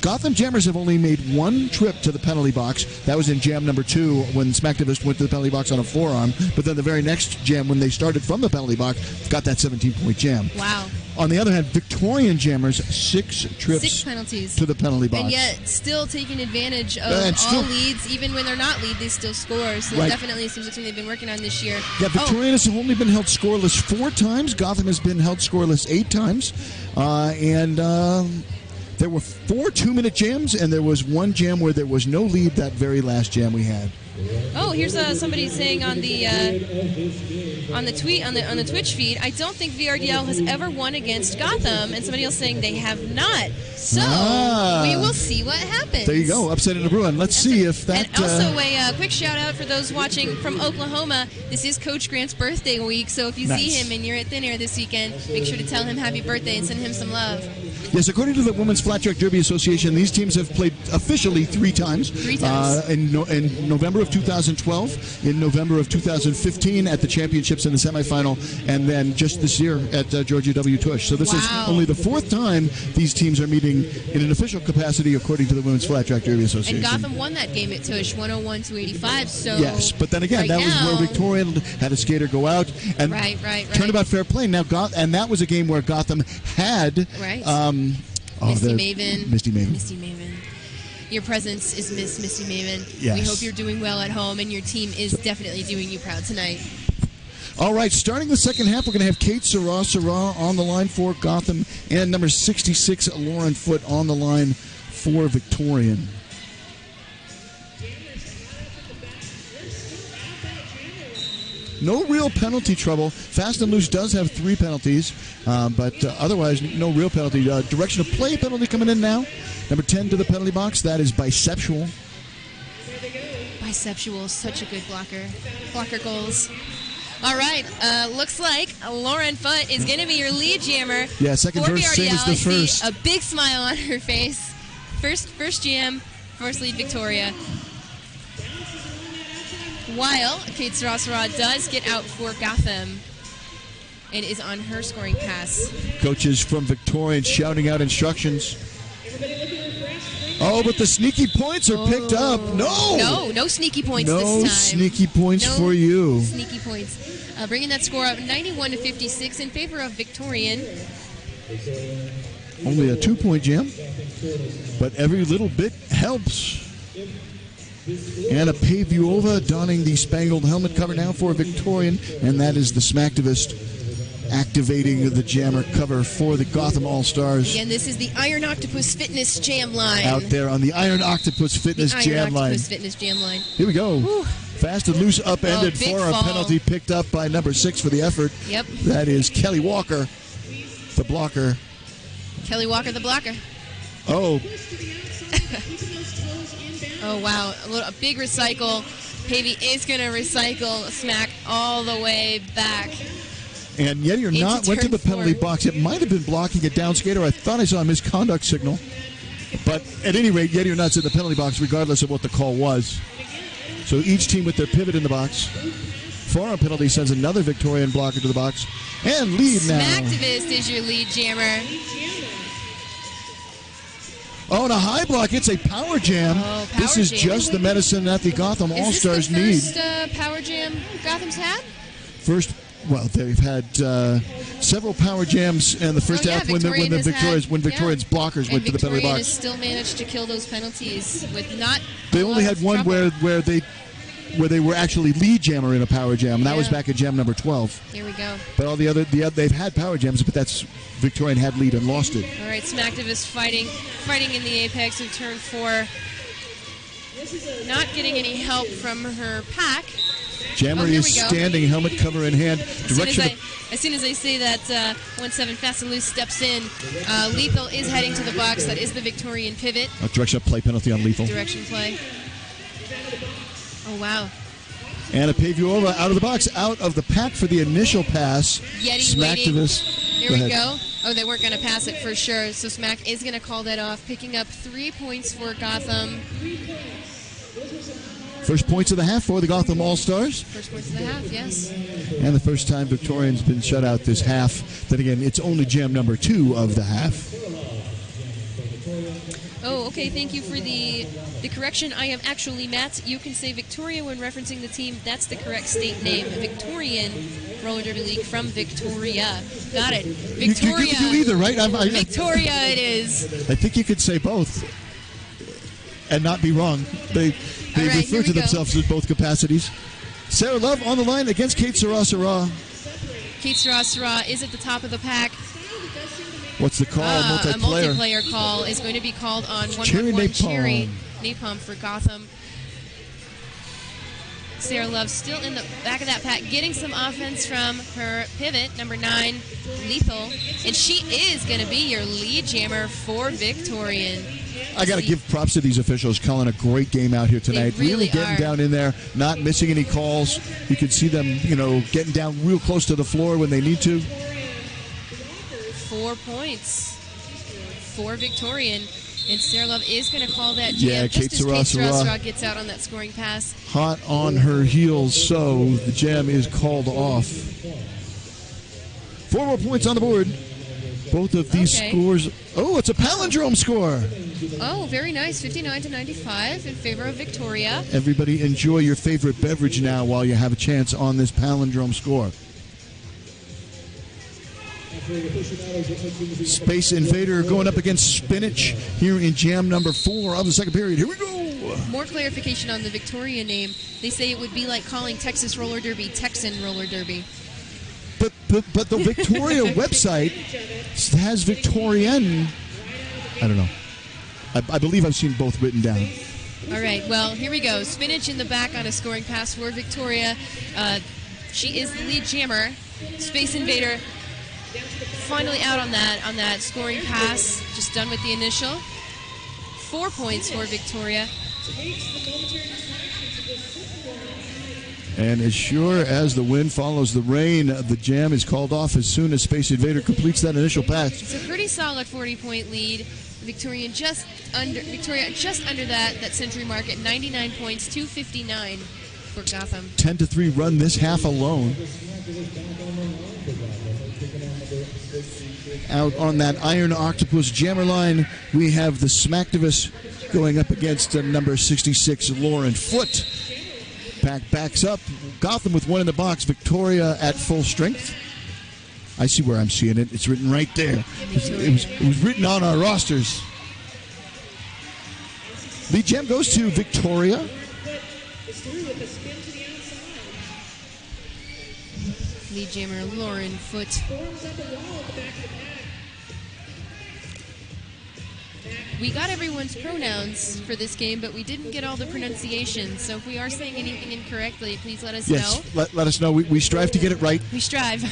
Gotham Jammers have only made 1 trip to the penalty box. That was in jam number 2 when Smacktivist went to the penalty box on a forearm. But then the very next jam, when they started from the penalty box, got that 17-point jam. Wow. On the other hand, Victorian Jammers, 6 trips 6 penalties to the penalty box. And yet still taking advantage of all leads. Even when they're not lead, they still score. So it definitely seems like something they've been working on this year. Yeah, Victorian has only been held scoreless 4 times. Gotham has been held scoreless 8 times. There were 4 2-minute jams, and there was 1 jam where there was no lead. That very last jam we had. Oh, here's somebody saying on the tweet on the Twitch feed, I don't think VRDL has ever won against Gotham, and somebody else saying they have not. So we will see what happens. There you go, upset in the Bruin. Let's see if that. And also a quick shout out for those watching from Oklahoma. This is Coach Grant's birthday week, so if you see him and you're at Thin Air this weekend, make sure to tell him happy birthday and send him some love. Yes, according to the Women's Flat Track Derby Association, these teams have played officially 3 times. 3 times. In November of 2012, in November of 2015 at the championships in the semifinal, and then just this year at Georgia W. Tush. So this is only the 4th time these teams are meeting in an official capacity, according to the Women's Flat Track Derby Association. And Gotham won that game at Tush, 101-85. So yes, but then again, that was where Victorian had a skater go out and turnabout fair play. Now, and that was a game where Gotham had Misty Maven. Misty Maven. Misty Maven. Your presence is Misty Maven. Yes. We hope you're doing well at home, and your team is definitely doing you proud tonight. All right, starting the second half, we're going to have Kate Sarah on the line for Gotham, and number 66, Lauren Foote, on the line for Victorian. No real penalty trouble. Fast and Loose does have 3 penalties, but otherwise no real penalty. Direction of play penalty coming in now. Number 10 to the penalty box. That is Bisexual. Bisexual, such a good blocker. Blocker goals. All right, looks like Lauren Foote is going to be your lead jammer. Yeah, second verse, same as the I see first. a big smile on her face. First jam, first lead Victoria. While Kate Sarasara does get out for Gotham and is on her scoring pass. Coaches from Victorian shouting out instructions. Oh, but the sneaky points are picked up. No sneaky points this time. No sneaky points for you. Sneaky points. Bringing that score up 91-56 in favor of Victorian. Only a 2-point jam, but every little bit helps. Anna Pavuova donning the spangled helmet cover now for Victorian, and that is the Smacktivist activating the jammer cover for the Gotham All-Stars. Again, this is the Iron Octopus Fitness Jam Line. Out there on the Iron Octopus Fitness Jam Line. Here we go. Whew. Fast and loose upended forearm fall. penalty picked up by number 6 for the effort. Yep. That is Kelly Walker, the blocker. Kelly Walker, the blocker. Oh. Oh, wow. A big recycle. Pavey is going to recycle Smack all the way back. And Yeti or not went to the penalty box. It might have been blocking a down skater. I thought I saw a misconduct signal. But at any rate, Yeti or not's in the penalty box regardless of what the call was. So each team with their pivot in the box. Forearm penalty sends another Victorian blocker to the box. And lead now. Smacktivist is your lead jammer. Oh, and a high block. It's a power jam. Oh, power this is jam. just the medicine that the Gotham All-Stars need. Is this the first power jam Gotham's had? Well, they've had several power jams in the first half when Victorians blockers went to the penalty box. Victorian has still managed to kill those penalties with not. They only had one where they were actually lead jammer in a power jam, and that was back at jam number 12. Here we go. But all the other they've had power jams, but that's Victorian had lead and lost it. All right, Smacktivist fighting in the apex of turn 4. Not getting any help from her pack. Jammer is standing, helmet cover in hand. As soon as I say that 1-7 Fast and Loose steps in, Lethal is heading to the box. That is the Victorian pivot. A direction of play penalty on Lethal. Direction play. Oh, wow. Anna Pavuova out of the box, out of the pack for the initial pass. Yeti waiting. Here we ahead. go. Oh, they weren't going to pass it for sure. So Smack is going to call that off, picking up 3 points for Gotham. First points of the half for the Gotham All-Stars. First points of the half, yes. And the first time Victorian's been shut out this half. Then again, it's only jam number 2 of the half. Oh, okay. Thank you for the correction. I am actually Matt. You can say Victoria when referencing the team. That's the correct state name. Victorian Roller Derby League from Victoria. Got it. Victoria. You can do either, right? Victoria it is. I think you could say both and not be wrong. They refer to themselves as both capacities. Sarah Love on the line against Kate Sarasara. Kate Sarasara is at the top of the pack. What's the call? A multiplayer call is going to be called on 111 Cherry Napalm for Gotham. Sarah Love still in the back of that pack, getting some offense from her pivot, number 9, Lethal. And she is going to be your lead jammer for Victorian. I got to give props to these officials calling a great game out here tonight. They really getting down in there, not missing any calls. You can see them, getting down real close to the floor when they need to. 4 points for Victorian. And Sarah Love is going to call that jam. Yeah, Kate Sarasara gets out on that scoring pass. Hot on her heels, so the jam is called off. 4 more points on the board. Both of these scores. Oh, it's a palindrome score. Oh, very nice. 59-95 in favor of Victoria. Everybody enjoy your favorite beverage now while you have a chance on this palindrome score. Space Invader going up against Spinach here in jam number 4 of the second period. Here we go. More clarification on the Victoria name. They say it would be like calling Texas Roller Derby Texan Roller Derby. But the Victoria website has Victorian. I don't know. I believe I've seen both written down. All right, well, here we go. Spinach in the back on a scoring pass for Victoria. She is the lead jammer. Space Invader finally out on that scoring pass. Just done with the initial. 4 points for Victoria. And as sure as the wind follows the rain, the jam is called off as soon as Space Invader completes that initial pass. It's a pretty solid 40-point lead. Victoria just under that century mark at 99 points, 259 for Gotham. 10-3 run this half alone. Out on that Iron Octopus jammer line, we have the Smacktivist going up against number 66, Lauren Foote. Pack backs up. Gotham with one in the box. Victoria at full strength. I see where I'm seeing it. It's written right there. It was written on our rosters. The gem goes to Victoria. Lead jammer Lauren Foote. We got everyone's pronouns for this game, but we didn't get all the pronunciations. So if we are saying anything incorrectly, please let us know. Yes, let us know. We strive to get it right. We strive.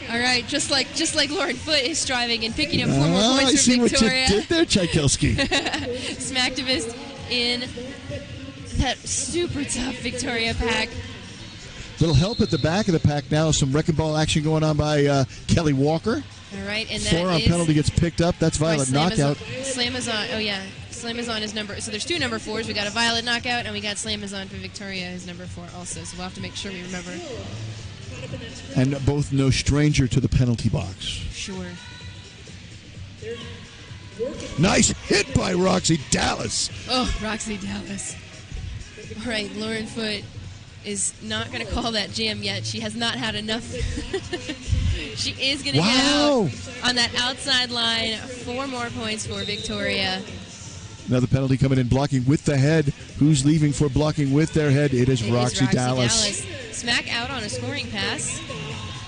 All right, just like Lauren Foote is striving and picking up 4 more points for Victoria. I see what you did there, Tchaikovsky. Smacktivist in that super tough Victoria pack. Little help at the back of the pack now. Some wrecking ball action going on by Kelly Walker. All right, and that forearm penalty gets picked up. That's Violet knockout. Slamazon. Oh yeah, Slamazon is number. So there's 2 number 4s. We got a Violet knockout, and we got Slamazon for Victoria is number 4 also. So we'll have to make sure we remember. And both no stranger to the penalty box. Sure. Nice hit by Roxy Dallas. Oh, Roxy Dallas. All right, Lauren Foote is not going to call that jam yet. She has not had enough. She is going to get out on that outside line. 4 more points for Victoria. Another penalty coming in, blocking with the head. Who's leaving for blocking with their head? It is Roxy Dallas. Smack out on a scoring pass.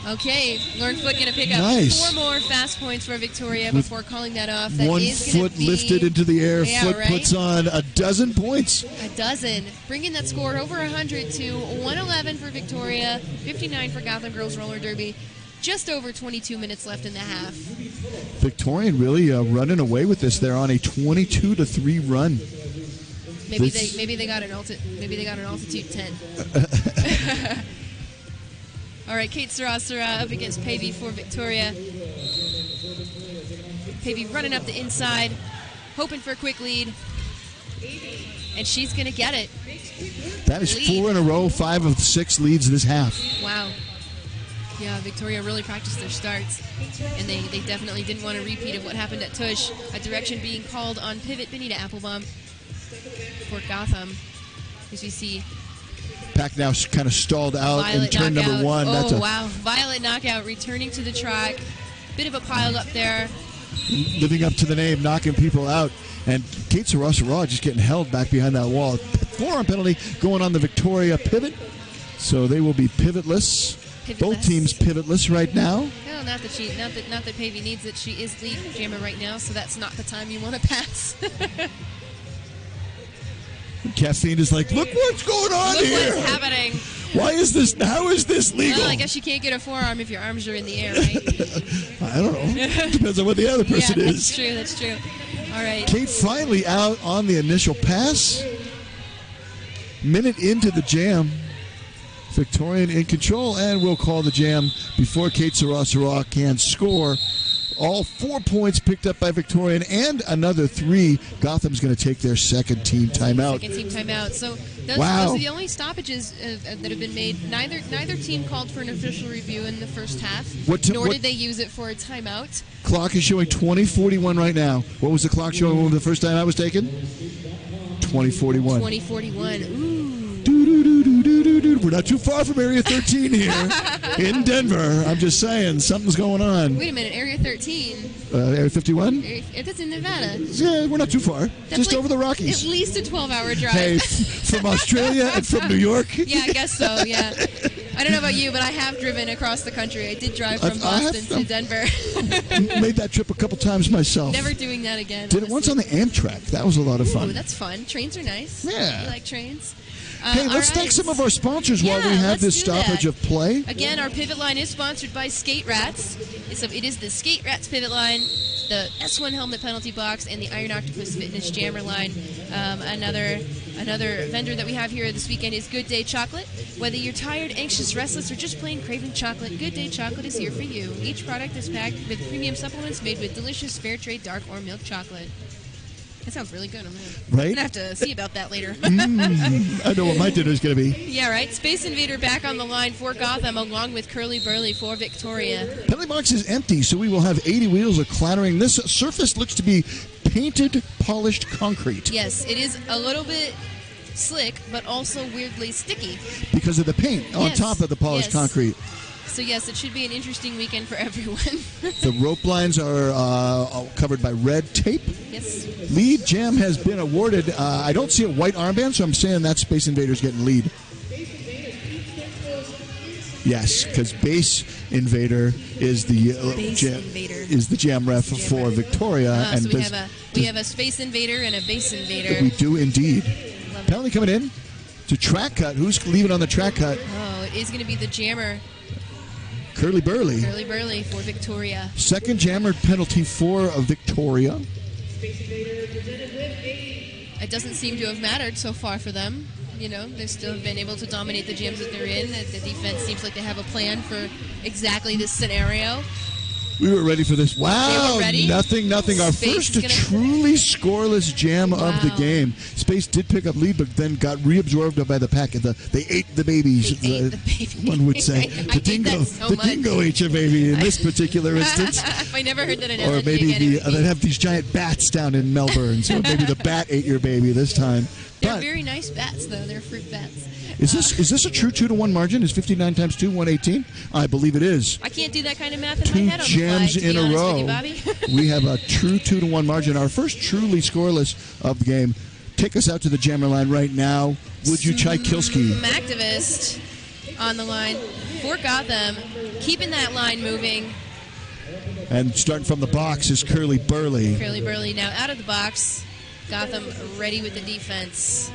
Okay, Lauren Foote going to pick up 4 more fast points for Victoria before calling that off. That 1 foot lifted into the air. Foote puts on a dozen points. A dozen. Bringing that score over 100 to 111 for Victoria, 59 for Gotham Girls Roller Derby. Just over 22 minutes left in the half. Victorian really running away with this. They're on a 22-3 run. Maybe they got an altitude 10. All right, Kate Sarasara up against Pavey for Victoria. Pavey running up the inside, hoping for a quick lead. And she's going to get it. That is 4 in a row, 5 of 6 leads this half. Wow. Yeah, Victoria really practiced their starts. And they definitely didn't want a repeat of what happened at Tush. A direction being called on pivot Benita Applebaum for Gotham. As we see. Pack now kind of stalled out in turn knockout. number 1. Oh, wow. Violet knockout returning to the track. Bit of a pile up there. Living up to the name, knocking people out. And Kate Sarasara just getting held back behind that wall. Forearm penalty going on the Victoria pivot. So they will be pivotless. Both teams pivotless right now. No, not that Pavey needs it. She is lead jammer right now, so that's not the time you want to pass. Kathleen is like, look what's going on here. Look what's happening. How is this legal? Well, I guess you can't get a forearm if your arms are in the air, right? I don't know. Depends on what the other person is. That's true. All right. Kate finally out on the initial pass. Minute into the jam. Victorian in control, and we'll call the jam before Kate Sarasara can score. All 4 points picked up by Victorian and another 3. Gotham's going to take their second team timeout. So those are the only stoppages that have been made. Neither team called for an official review in the first half, nor did they use it for a timeout. Clock is showing 20:41 right now. What was the clock showing when the first time I was taken? 20:41. 20:41. Ooh. We're not too far from Area 13 here in Denver. I'm just saying, something's going on. Wait a minute, Area 13? Area 51? That's in Nevada. Yeah, we're not too far. That's just over the Rockies. At least a 12-hour drive. Hey, from Australia and from New York? Yeah, I guess so, yeah. I don't know about you, but I have driven across the country. I did drive from Boston to Denver. Made that trip a couple times myself. Never doing that again. Did it once on the Amtrak. That was a lot of fun. Oh, that's fun. Trains are nice. Yeah. I like trains. Hey, let's thank some of our sponsors while we have this stoppage of play. Again, our pivot line is sponsored by Skate Rats. It is the Skate Rats pivot line, the S1 helmet penalty box, and the Iron Octopus Fitness Jammer line. Another Another vendor that we have here this weekend is Good Day Chocolate. Whether you're tired, anxious, restless, or just plain craving chocolate, Good Day Chocolate is here for you. Each product is packed with premium supplements made with delicious fair trade dark or milk chocolate. That sounds really good. I'm going to have to see about that later. I know what my dinner's going to be. Yeah, right. Space Invader back on the line for Gotham, along with Curly Burley for Victoria. Penalty box is empty, so we will have 80 wheels of clattering. This surface looks to be painted, polished concrete. Yes, it is a little bit slick, but also weirdly sticky. Because of the paint on top of the polished concrete. So, yes, it should be an interesting weekend for everyone. The rope lines are covered by red tape. Yes. Lead Jam has been awarded. I don't see a white armband, so I'm saying that Space Invader's getting lead. Yes, because Base Invader is the jam ref for Victoria. And so we have a Space Invader and a Base Invader. We do indeed. Penalty coming in. It's a track cut. Who's leaving on the track cut? Oh, it is going to be the jammer. Curly Burley. Curly Burley for Victoria. Second jammer penalty for Victoria. It doesn't seem to have mattered so far for them. You know, they've still been able to dominate the jams that they're in. The defense seems like they have a plan for exactly this scenario. We were ready for this. Wow. They were ready. Nothing. Our first truly scoreless jam of the game. Space did pick up lead, but then got reabsorbed by the pack. They ate the babies. One would say. The dingo ate your baby in this particular instance. I never heard that in Or maybe they have these giant bats down in Melbourne, so maybe the bat ate your baby this time. They're very nice bats, though. They're fruit bats. Is this a true 2-to-1 margin? Is 59 times 2 118? I believe it is. I can't do that kind of math in my head on the fly, jams in a row. You, Bobby. We have a true 2-to-1 margin. Our first truly scoreless of the game. Take us out to the jammer line right now. Would you Tchaikovsky? Activist on the line for Gotham, keeping that line moving. And starting from the box is Curly Burley. Curly Burley now out of the box. Gotham ready with the defense.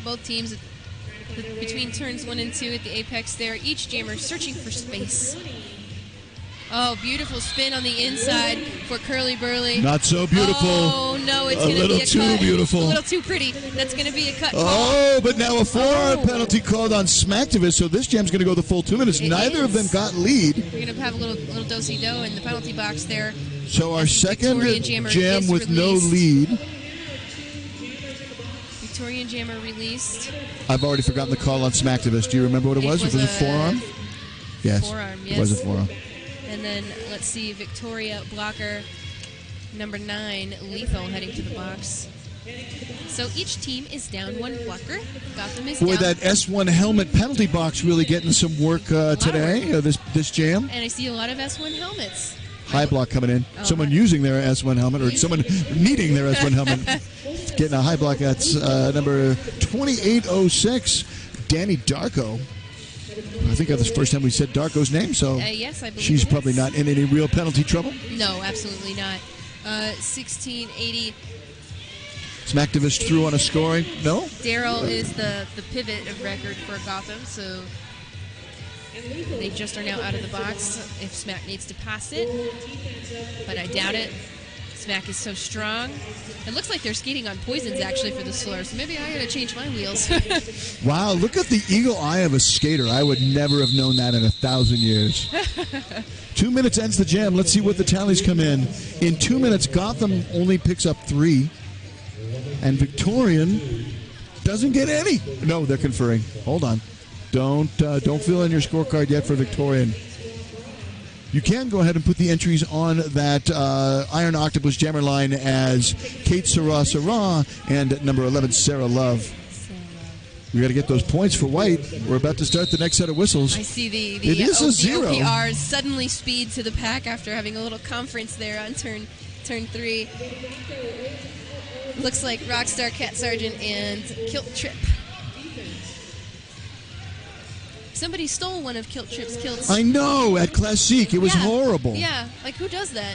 Both teams between turns 1 and 2 at the apex there. Each jammer searching for space. Oh, beautiful spin on the inside for Curly Burley. Not so beautiful. Oh, no, it's going to be a cut. A little too beautiful. A little too pretty. That's going to be a cut call. Oh, but now a 4-hour penalty called on Smacktivist, so this jam's going to go the full 2 minutes. Neither of them got lead. We're going to have a little do-si-do in the penalty box there. So our second jam with no lead. Victorian jammer released. I've already forgotten the call on Smacktivist. Do you remember what it was? Was it forearm? Yes. Forearm, yes. It was a forearm. And then, let's see, Victoria blocker number 9, Lethal, heading to the box. So each team is down 1 blocker. Gotham is down. That S1 helmet penalty box really getting some work today, this jam. And I see a lot of S1 helmets. High block coming in. Someone using their S1 helmet or someone needing their S1 helmet. Getting a high block. That's number 2806, Danny Darko. I think that's the first time we said Darko's name, so yes, I believe she's probably not in any real penalty trouble. No, absolutely not. 1680. Smacktivist threw on a scoring. No? Daryl is the pivot of record for Gotham, so they just are now out of the box if Smack needs to pass it, but I doubt it. Smack is so strong. It looks like they're skating on poisons, actually, for this floor, so maybe I gotta change my wheels. Wow, look at the eagle eye of a skater. I would never have known that in 1,000 years. 2 minutes ends the jam. Let's see what the tallies come in. In 2 minutes, Gotham only picks up 3, and Victorian doesn't get any. No, they're conferring. Hold on. Don't fill in your scorecard yet for Victorian. You can go ahead and put the entries on that Iron Octopus jammer line as Kate Sarah and number 11, Sarah Love. We got to get those points for white. We're about to start the next set of whistles. I see the zero. OPRs suddenly speed to the pack after having a little conference there on turn 3. Looks like Rockstar, Cat Sergeant, and Kilt Trip. Somebody stole one of Kilt Trip's kilts. I know, at Classique. It was horrible. Yeah, like who does that?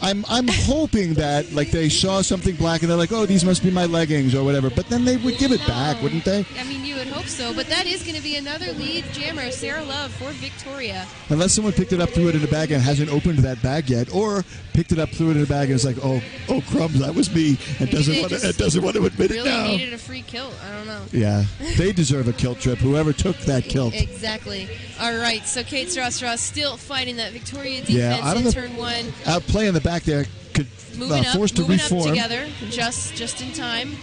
I'm hoping that like they saw something black and they're like, oh, these must be my leggings or whatever. But then they would give it back, wouldn't they? I mean, you would hope so. But that is going to be another lead jammer, Sarah Love for Victoria. Unless someone picked it up, threw it in a bag, and hasn't opened that bag yet, or picked it up, threw it in a bag, and is like, oh, crumbs, that was me, and doesn't want to admit it now. Really needed a free kilt. I don't know. Yeah, they deserve a kilt trip. Whoever took that kilt. Exactly. All right. So Kate Strauss still fighting that Victoria defense in turn one. Play in the back there could forced to reform. Moving up together, just in time.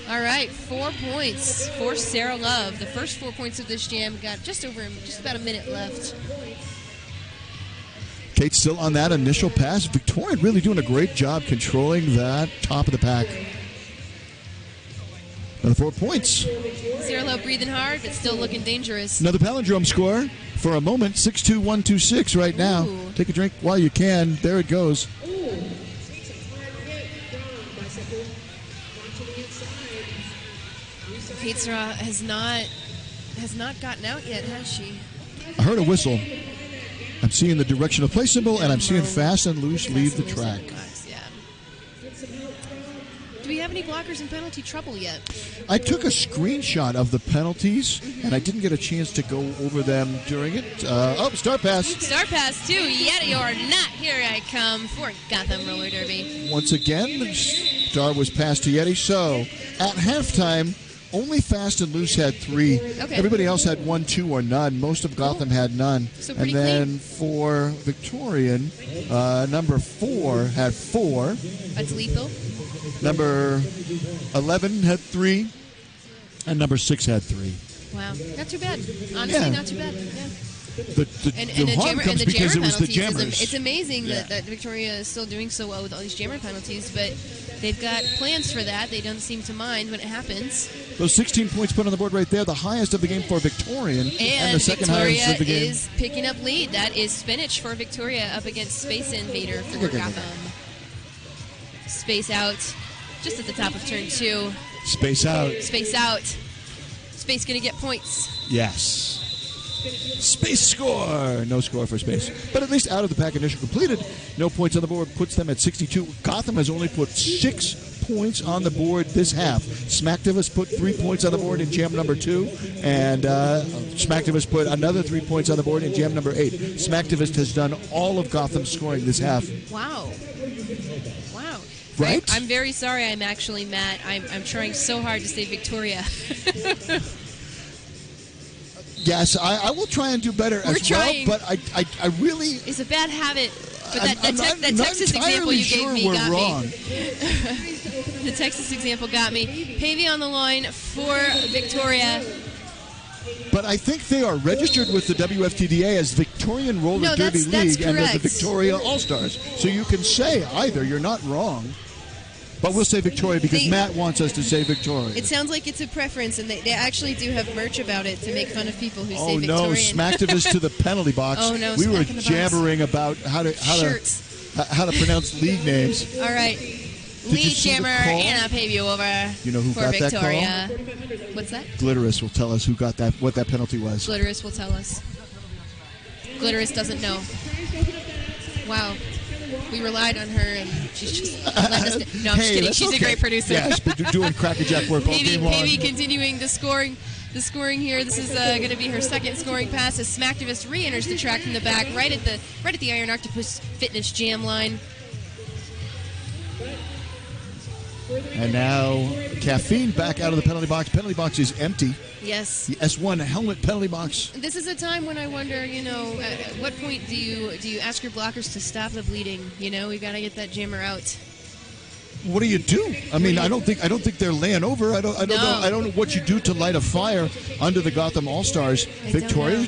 All right, 4 points for Sarah Love. The first 4 points of this jam got just about a minute left. Kate's still on that initial pass. Victoria really doing a great job controlling that top of the pack. Another 4 points. Sarah Love breathing hard, but still looking dangerous. Another palindrome score for a moment. 6-2-1-2-6 right now. Ooh. Take a drink while you can. There it goes. Kate Strauss has not gotten out yet, has she? I heard a whistle. I'm seeing the direction of play symbol, and I'm seeing Fast and Loose leave the track. Do we have any blockers in penalty trouble yet? I took a screenshot of the penalties, and I didn't get a chance to go over them during it. Start pass. Start pass to Yeti or not. Here I come for Gotham Roller Derby. Once again, the star was passed to Yeti. So, at halftime, only Fast and Loose had 3. Okay. Everybody else had 1, 2, or none. Most of Gotham had none. So and then for Victorian, number 4 had 4. That's lethal. Number 11 had 3, and number 6 had 3. Wow, not too bad. Honestly, not too bad. Yeah. The harm comes because it was the jammers. It's amazing that Victoria is still doing so well with all these jammer penalties, but they've got plans for that. They don't seem to mind when it happens. Those 16 points put on the board right there, the highest of the game for Victorian, and the second highest of the game. Victoria is picking up lead. That is spinach for Victoria up against Space Invader for Gotham. Space out, just at the top of turn 2. Space out. Space out. Space going to get points. Yes. Space score. No score for Space. But at least out of the pack initial completed, no points on the board puts them at 62. Gotham has only put 6 points on the board this half. Smacktivist put 3 points on the board in jam number 2, and Smacktivist put another 3 points on the board in jam number 8. Smacktivist has done all of Gotham's scoring this half. Wow. Right? I'm very sorry. I'm actually Matt. I'm trying so hard to say Victoria. Yes, I will try and do better as well, but I really... It's a bad habit. But that Texas example you gave me got me. The Texas example got me. Pavey on the line for Victoria. But I think they are registered with the WFTDA as Victorian Roller Derby League and as the Victoria All-Stars. So you can say either. You're not wrong. But we'll say Victoria because Matt wants us to say Victoria. It sounds like it's a preference, and they actually do have merch about it to make fun of people who say Victorian. Oh, no. Smacktivist to the penalty box. Oh, no. We were jabbering about how to pronounce league names. All right. Lead jammer, and I'll pay you over you know who for got Victoria. That call? What's that? Glitterous will tell us who got that, what that penalty was. Glitterous will tell us. Glitterous doesn't know. Wow. We relied on her, and she's just let us. No, I'm just kidding. She's a great producer. Yes, but you're doing crackerjack work all game long. Pavey continuing the scoring here. This is going to be her second scoring pass as Smacktivist re-enters the track from the back, right at the Iron Octopus Fitness Jam line. And now Caffeine back out of the penalty box. Penalty box is empty. Yes. The S1 helmet penalty box. This is a time when I wonder, at what point do you ask your blockers to stop the bleeding? We've got to get that jammer out. What do you do? I mean, I don't think they're laying over. I don't know what you do to light a fire under the Gotham All-Stars. Victoria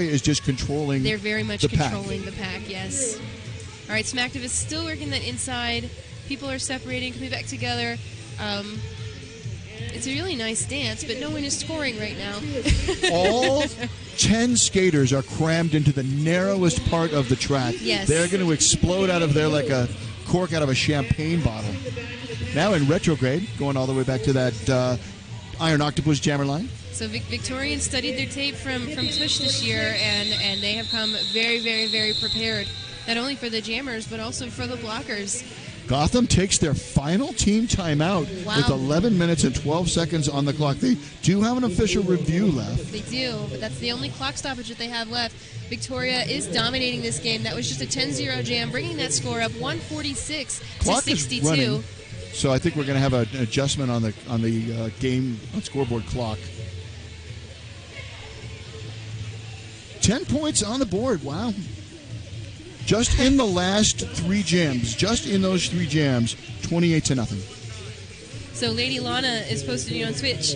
is just controlling. They're very much controlling the pack. Yes. All right, Smacktivist is still working that inside. People are separating, coming back together. It's a really nice dance, but no one is scoring right now. All 10 skaters are crammed into the narrowest part of the track. Yes. They're going to explode out of there like a cork out of a champagne bottle. Now in retrograde, going all the way back to that Iron Octopus jammer line. So Victorian studied their tape from Twitch this year, and they have come very, very, very prepared not only for the jammers, but also for the blockers. Gotham takes their final team timeout with 11 minutes and 12 seconds on the clock. They do have an official review left. They do, but that's the only clock stoppage that they have left. Victoria is dominating this game. That was just a 10-0 jam, bringing that score up 146 Clock to 62. is running, so I think we're going to have an adjustment on the game scoreboard clock. 10 points on the board. Wow. Just in the last 3 jams, 28-0. So Lady Lana is posting on Twitch.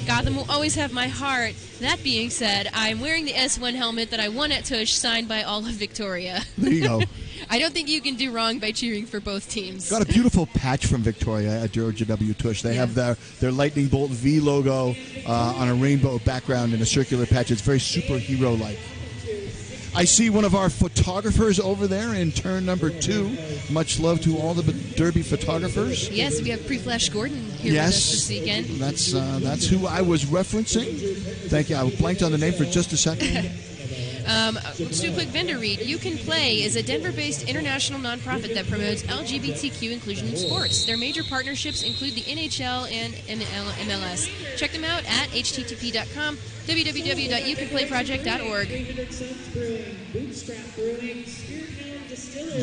Gotham will always have my heart. That being said, I'm wearing the S1 helmet that I won at Tush, signed by all of Victoria. There you go. I don't think you can do wrong by cheering for both teams. Got a beautiful patch from Victoria at JW Tush. They have their Lightning Bolt V logo on a rainbow background and a circular patch. It's very superhero-like. I see one of our photographers over there in turn number 2. Much love to all the Derby photographers. Yes, we have Pre-Flash Gordon here with us this weekend. That's who I was referencing. Thank you. I blanked on the name for just a second. Let's do a quick vendor read. You Can Play is a Denver-based international nonprofit that promotes LGBTQ inclusion in sports. Their major partnerships include the NHL and MLS. Check them out at http:// www.youcanplayproject.org.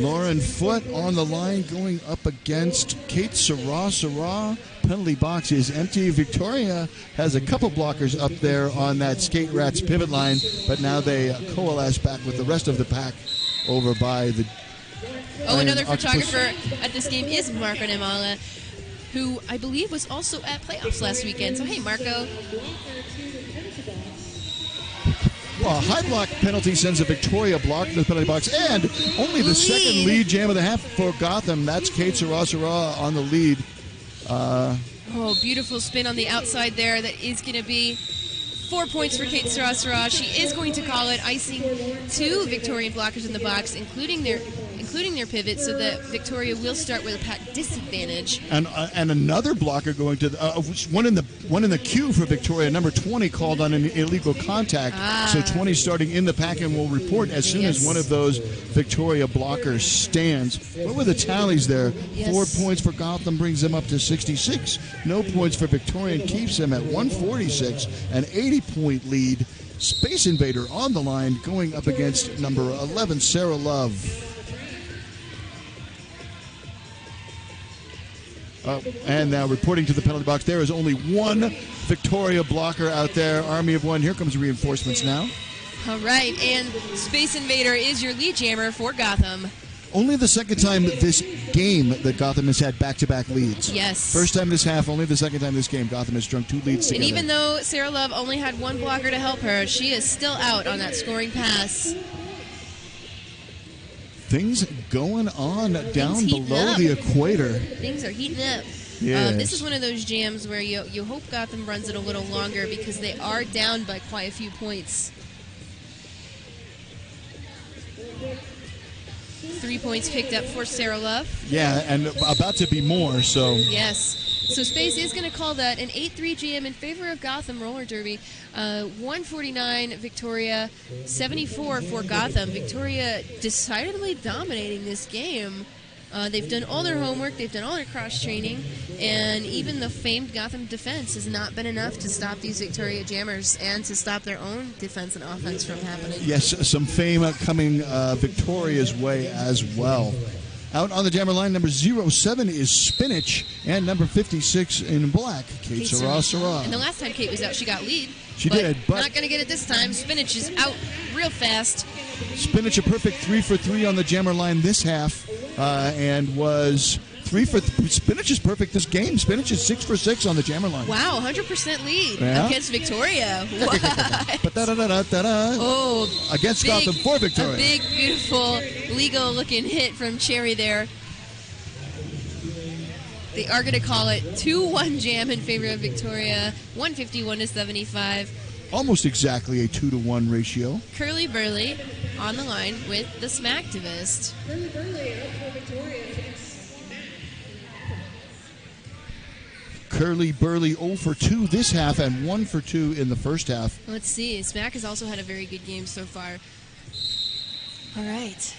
Lauren Foote on the line going up against Kate Sarah. Penalty box is empty. Victoria has a couple blockers up there on that Skate Rats pivot line, but now they coalesce back with the rest of the pack over by the... Another photographer at this game is Marco Nemala, who I believe was also at playoffs last weekend. So, hey, Marco. Well, a high block penalty sends a Victoria block to the penalty box, and only the second lead jam of the half for Gotham. That's Kate Sarah on the lead. Beautiful spin on the outside there. That is going to be 4 points for Kate Sarah. She is going to call it, icing 2 Victorian blockers in the box, including their pivot, so that Victoria will start with a pack disadvantage. And another blocker going to one in the queue for Victoria. Number 20 called on an illegal contact. So 20 starting in the pack and will report as soon as one of those Victoria blockers stands. What were the tallies there? 4 points for Gotham brings them up to 66. No points for Victorian keeps them at 146. An 80-point lead. Space Invader on the line going up against number 11, Sarah Love. And now reporting to the penalty box, there is only one Victoria blocker out there. Army of one. Here comes reinforcements now. All right, and Space Invader is your lead jammer for Gotham. Only the second time this game that Gotham has had back-to-back leads. Yes. First time this half, only the second time this game Gotham has strung 2 leads together. And even though Sarah Love only had one blocker to help her, she is still out on that scoring pass. Things going on down below the equator. Things are heating up. Yes. This is one of those jams where you hope Gotham runs it a little longer because they are down by quite a few points. 3 points picked up for Sarah Love. Yeah, and about to be more, so... Yes. So Space is going to call that an 8-3 jam in favor of Gotham Roller Derby. 149 Victoria, 74 for Gotham. Victoria decidedly dominating this game. They've done all their homework, they've done all their cross-training, and even the famed Gotham defense has not been enough to stop these Victoria jammers and to stop their own defense and offense from happening. Yes, some fame coming Victoria's way as well. Out on the jammer line, number 07 is Spinach, and number 56 in black, Kate Sarah. And the last time Kate was out, she got lead. She did, but not going to get it this time. Spinach is out real fast. Spinach a perfect 3 for 3 on the jammer line this half, and was 3 for Spinach is perfect this game. Spinach is 6 for 6 on the jammer line. Wow, 100% lead against Victoria. Against Gotham for Victoria. A big, beautiful, legal-looking hit from Cherry there. They are going to call it 2-1 jam in favor of Victoria, 151 to 75. Almost exactly a 2-to-1 ratio. Curly Burley on the line with the Smacktivist. Curly Burley out for Victoria. Curly Burley 0 for 2 this half and 1 for 2 in the first half. Let's see. Smack has also had a very good game so far. All right.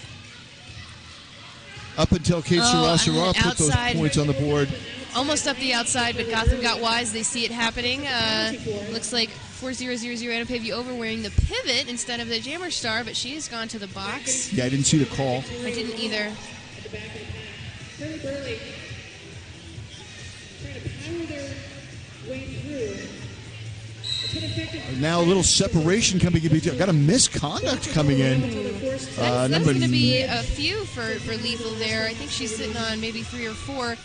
Up until Kate Sarah put those outside. points on the board. Almost up the outside, but Gotham got wise. They see it happening. Looks like 4000 Anna Pavey over wearing the pivot instead of the jammer star, but she has gone to the box. Yeah, I didn't see the call. I didn't either. Curly Burley trying to power their way through. It's been effective. Now a little separation coming in. Got a misconduct coming in. That's going to be a few for Lethal there. I think she's sitting on maybe 3 or 4.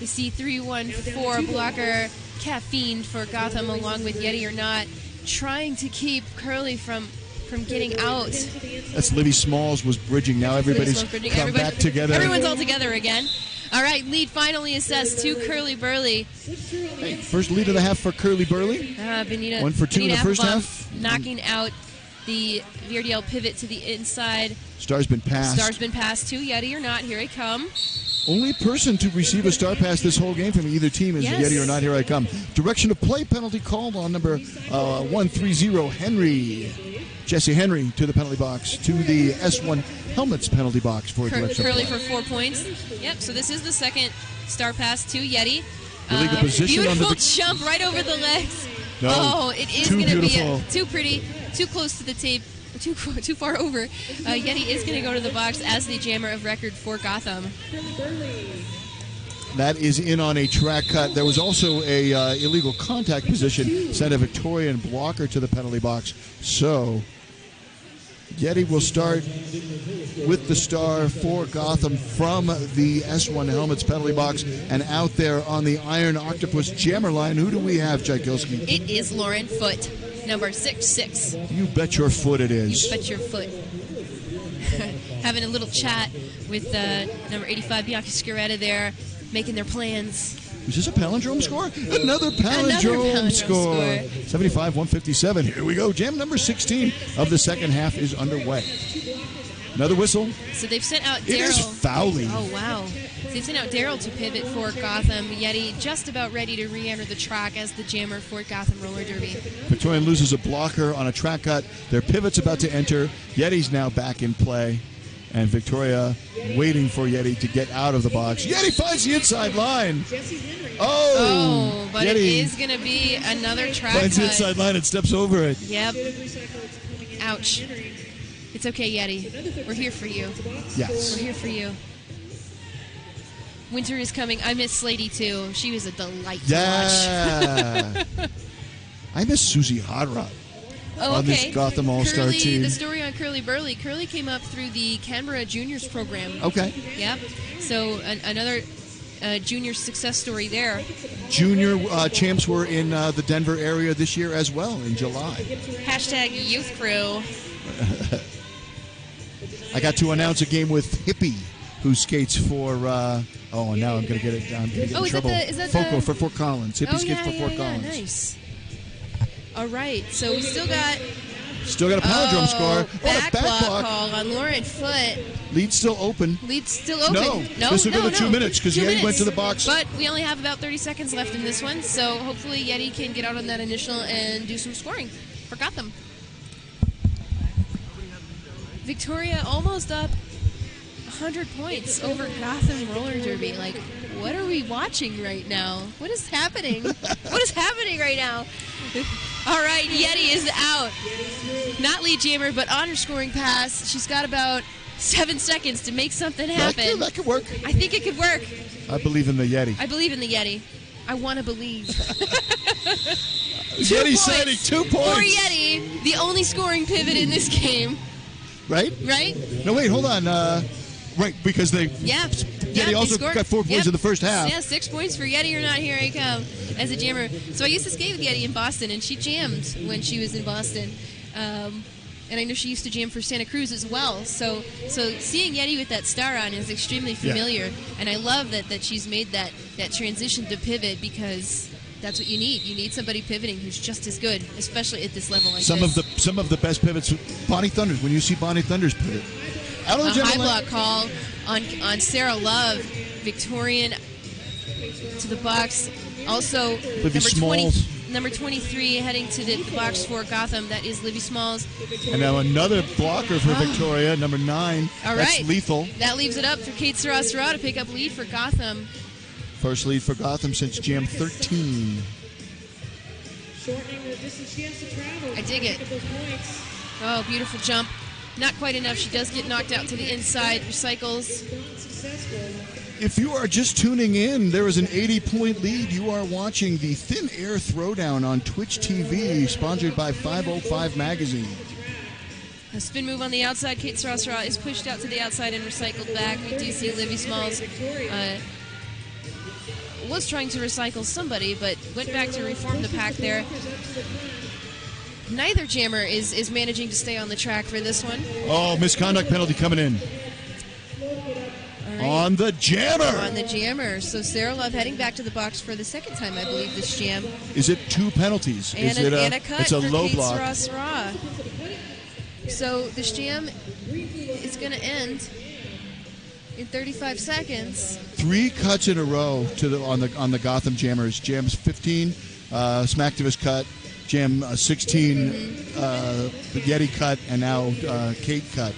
You see 314 blocker caffeine for Gotham along with Yeti or Not, trying to keep Curly from getting out. That's Livy Smalls was bridging. Now everybody's come back together. Everyone's all together again. All right, lead finally assessed to Curly Burley. Hey, first lead of the half for Curly Burley. Benita, 1 for 2 in the first Applebaum half. knocking out the VRDL pivot to the inside. Star's been passed. Star's been passed to Yeti or Not. Here I come. Only person to receive a star pass this whole game from either team is Yes. Yeti or Not. Here I come. Direction of play penalty called on number 130 Henry. Jesse Henry to the penalty box, to the S1 Helmets penalty box for direction of Curly play. for 4 points. Yep, so this is the second star pass to Yeti. Illegal position on beautiful the jump right over the legs. No, oh, it is too going to be beautiful. too pretty, too close to the tape, too far over. Yeti is going to go to the box as the jammer of record for Gotham. That is in on a track cut. There was also a illegal contact position, sent a Victorian blocker to the penalty box. So Yeti will start with the star for Gotham from the S1 Helmets penalty box, and out there on the Iron Octopus jammer line, who do we have, Tchaikovsky? It is Lauren Foote, number 66. You bet your foot it is. You bet your foot. Having a little chat with number 85, Bianca Scaretta there, making their plans. Is this a palindrome score? Another palindrome score. 75-157. Here we go. Jam number 16 of the second half is underway. Another whistle. So they've sent out Daryl. It is fouling. Oh, wow. So they've sent out Daryl to pivot for Gotham. Yeti just about ready to re-enter the track as the jammer for Gotham Roller Derby. Victorian loses a blocker on a track cut. Their pivot's about to enter. Yeti's now back in play. And Victoria waiting for Yeti to get out of the box. Yeti finds the inside line. Oh, but Yeti it is going to be another track finds the cut. inside line and steps over it. Yep. Ouch. It's okay, Yeti. We're here for you. Yes. We're here for you. Winter is coming. I miss Slady, too. She was a delight to watch. Yeah. I miss Susie Hara. Oh, on this Gotham All-Star Curly, team. The story on Curly Burley. Curly came up through the Canberra Juniors program. Okay. Yep. So another junior success story there. Junior champs were in the Denver area this year as well in July. Hashtag youth crew. I got to announce a game with Hippie, who skates for. Now I'm going to get it. I'm going to get in trouble. Is that Foco the... for Fort Collins. Hippie skates for Fort Collins. Nice. All right, so we still got a palindrome score. Back a back block call on Lauren Foote. Lead's still open. No, this will go to 2 minutes because Yeti went to the box. But we only have about 30 seconds left in this one, so hopefully Yeti can get out on that initial and do some scoring for Gotham. Victoria almost up 100 points over Gotham Roller Derby. Like, what are we watching right now? What is happening? What is happening right now? All right, Yeti is out. Not lead jammer, but honor scoring pass. She's got about 7 seconds to make something happen. That could work. I think it could work. I believe in the Yeti. I believe in the Yeti. I want to believe. Yeti signing 2 points. For Yeti, the only scoring pivot in this game. Right? Right? No, wait, hold on. Right, because they... Yeah. Yeti also got 4 points in the first half. Yeah, 6 points for Yeti or Not. Here I come as a jammer. So I used to skate with Yeti in Boston, and she jammed when she was in Boston. And I know she used to jam for Santa Cruz as well. So seeing Yeti with that star on is extremely familiar. Yeah. And I love that she's made that transition to pivot because that's what you need. You need somebody pivoting who's just as good, especially at this level like some of the best pivots. Bonnie Thunders, when you see Bonnie Thunders pivot. Out of the high block call on Sarah Love, Victorian to the box. Also, Livy number 20, number 23 heading to the box for Gotham. That is Livy Smalls. And now another blocker for Victoria, number 9. All That's right. lethal. That leaves it up for Kate Sarasara to pick up lead for Gotham. First lead for Gotham since Jam 13. Shortening the distance she has to travel. I dig it. Pick up those points. Oh, beautiful jump. Not quite enough. She does get knocked out to the inside. Recycles. Not successful. If you are just tuning in, there is an 80-point lead. You are watching the Thin Air Throwdown on Twitch TV, sponsored by 505 Magazine. A spin move on the outside. Kate Sarasara is pushed out to the outside and recycled back. We do see Livy Smalls was trying to recycle somebody, but went back to reform the pack there. Neither jammer is managing to stay on the track for this one. Oh, misconduct penalty coming in. All right. On the jammer. On the jammer. So Sarah Love heading back to the box for the second time, I believe, this jam. Is it 2 penalties? And, Is a cut it's a for low Kate block. Sarasara. So this jam is going to end in 35 seconds. 3 cuts in a row on the Gotham jammers. Jam's 15, Smacktivist cut. Jam 16, Yeti cut, and now Kate cut.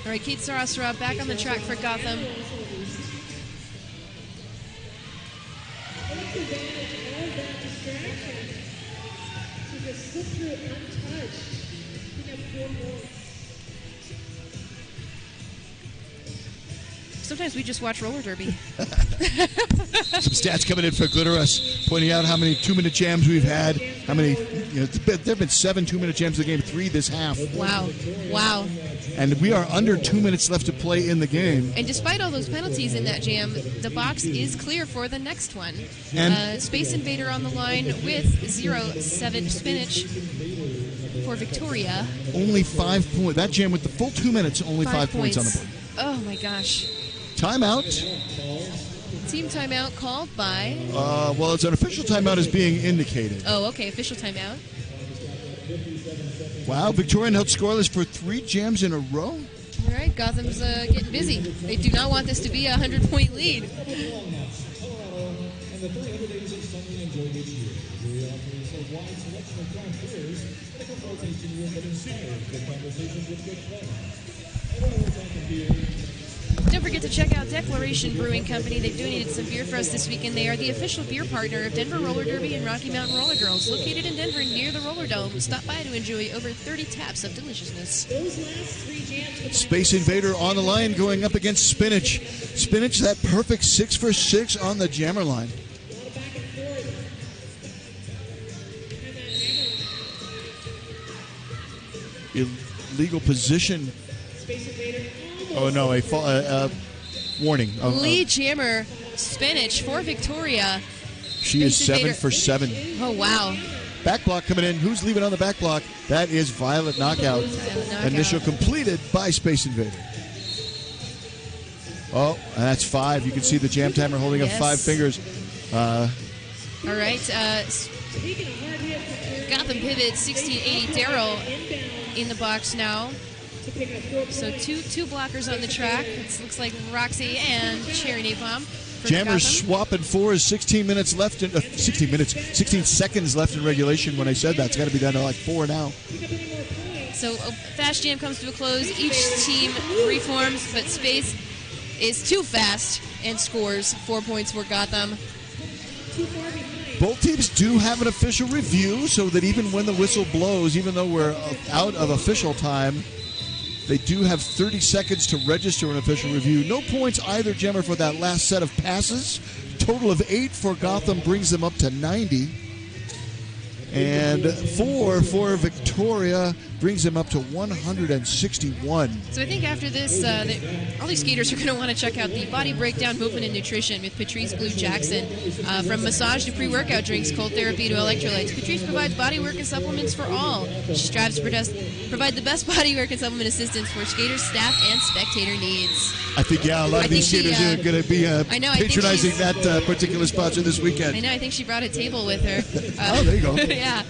All right, Kate Sarasara back on the track for Gotham. Take advantage of that distraction. She just slipped through it untouched. Picking up 4 points. Sometimes we just watch roller derby. Some stats coming in for Glitterus, pointing out how many 2-minute jams we've had. How many? There have been 7 2-minute jams in the game, 3 this half. Wow. Wow. And we are under 2 minutes left to play in the game. And despite all those penalties in that jam, the box is clear for the next one. And Space Invader on the line with 07 Spinach for Victoria. only 5 points. That jam with the full 2 minutes, only 5 points on the board. Oh my gosh. Timeout. Team timeout called by... Well, it's an official timeout is being indicated. Oh, okay. Official timeout. Wow, Victorian held scoreless for 3 jams in a row. All right, Gotham's getting busy. They do not want this to be a 100-point lead. Don't forget to check out Declaration Brewing Company. They've donated some beer for us this weekend. They are the official beer partner of Denver Roller Derby and Rocky Mountain Roller Girls, located in Denver near the Roller Dome. Stop by to enjoy over 30 taps of deliciousness. Those last 3 jams. Space Invader on the line going up against Spinach. Spinach, that perfect 6 for 6 on the jammer line. A lot of back and forth. And that Illegal position. Space Invader. Oh, no, a warning. Lead jammer Spinach for Victoria. She is Space 7 Invader. for 7. Oh, wow. Back block coming in. Who's leaving on the back block? That is Violet Knockout. Violet Knockout. Initial completed by Space Invader. Oh, and that's 5. You can see the jam timer holding up Yes. 5 fingers. All right. taking a hard hit from Gotham pivot 1680. Daryl inbound in the box now. to pick up 4 So points. two blockers on the track. It looks like Roxy and Cherry Napalm. for Jammers Gotham. swapping 4 is 16 minutes left in 16 seconds left in regulation. When I said that, it's got to be down to like 4 now. Pick up any more points. So Fast Jam comes to a close. Each team reforms, but Space is too fast and scores 4 points for Gotham. Too far behind. Both teams do have an official review, so that even when the whistle blows, even though we're out of official time, they do have 30 seconds to register an official review. No points either, Gemmer, for that last set of passes. Total of 8 for Gotham brings them up to 90. And 4 for Victoria brings them up to 161. So I think after this, all these skaters are going to want to check out the Body Breakdown Movement and Nutrition with Patrice Blue Jackson. From massage to pre-workout drinks, cold therapy to electrolytes, Patrice provides body work and supplements for all. She strives to provide the best body work and supplement assistance for skaters, staff, and spectator needs. I think, a lot of these skaters are going to be I think patronizing she's- that particular sponsor this weekend. I know, I think she brought a table with her. Oh, there you go. Yeah.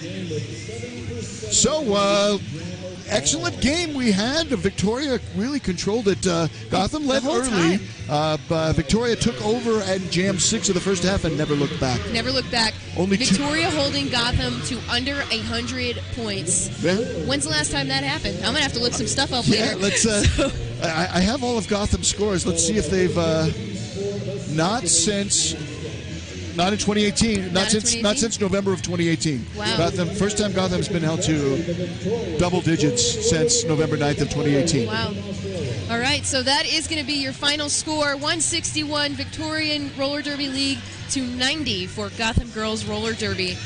So, excellent game we had. Victoria really controlled it. Gotham led whole early. Victoria took over and jammed 6 of the first half and never looked back. Never looked back. Only Victoria holding Gotham to under 100 points. Yeah. When's the last time that happened? I'm going to have to look some stuff up Yeah, later. let's. I have all of Gotham's scores. Let's see if they've not in 2018. Not since November of 2018. Wow. First time Gotham's been held to double digits since November 9th of 2018. Wow. All right, so that is going to be your final score. 161 Victorian Roller Derby League to 90 for Gotham Girls Roller Derby.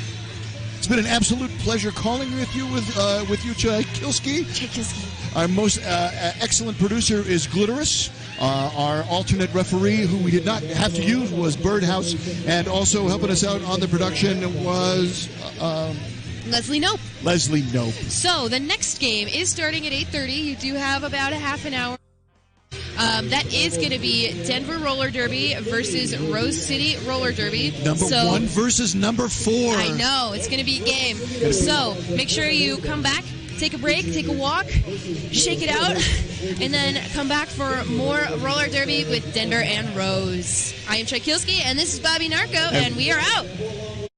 It's been an absolute pleasure calling with you, Chai Kilski. Our most excellent producer is Glitterous. Our alternate referee, who we did not have to use, was Birdhouse. And also helping us out on the production was... Leslie Nope. Leslie Nope. So the next game is starting at 8:30. You do have about a half an hour. That is going to be Denver Roller Derby versus Rose City Roller Derby. Number 1 versus number 4. I know. It's going to be a game. So make sure you come back, take a break, take a walk, shake it out, and then come back for more roller derby with Denver and Rose. I am Chai Kilski, and this is Bobby Narco, and we are out.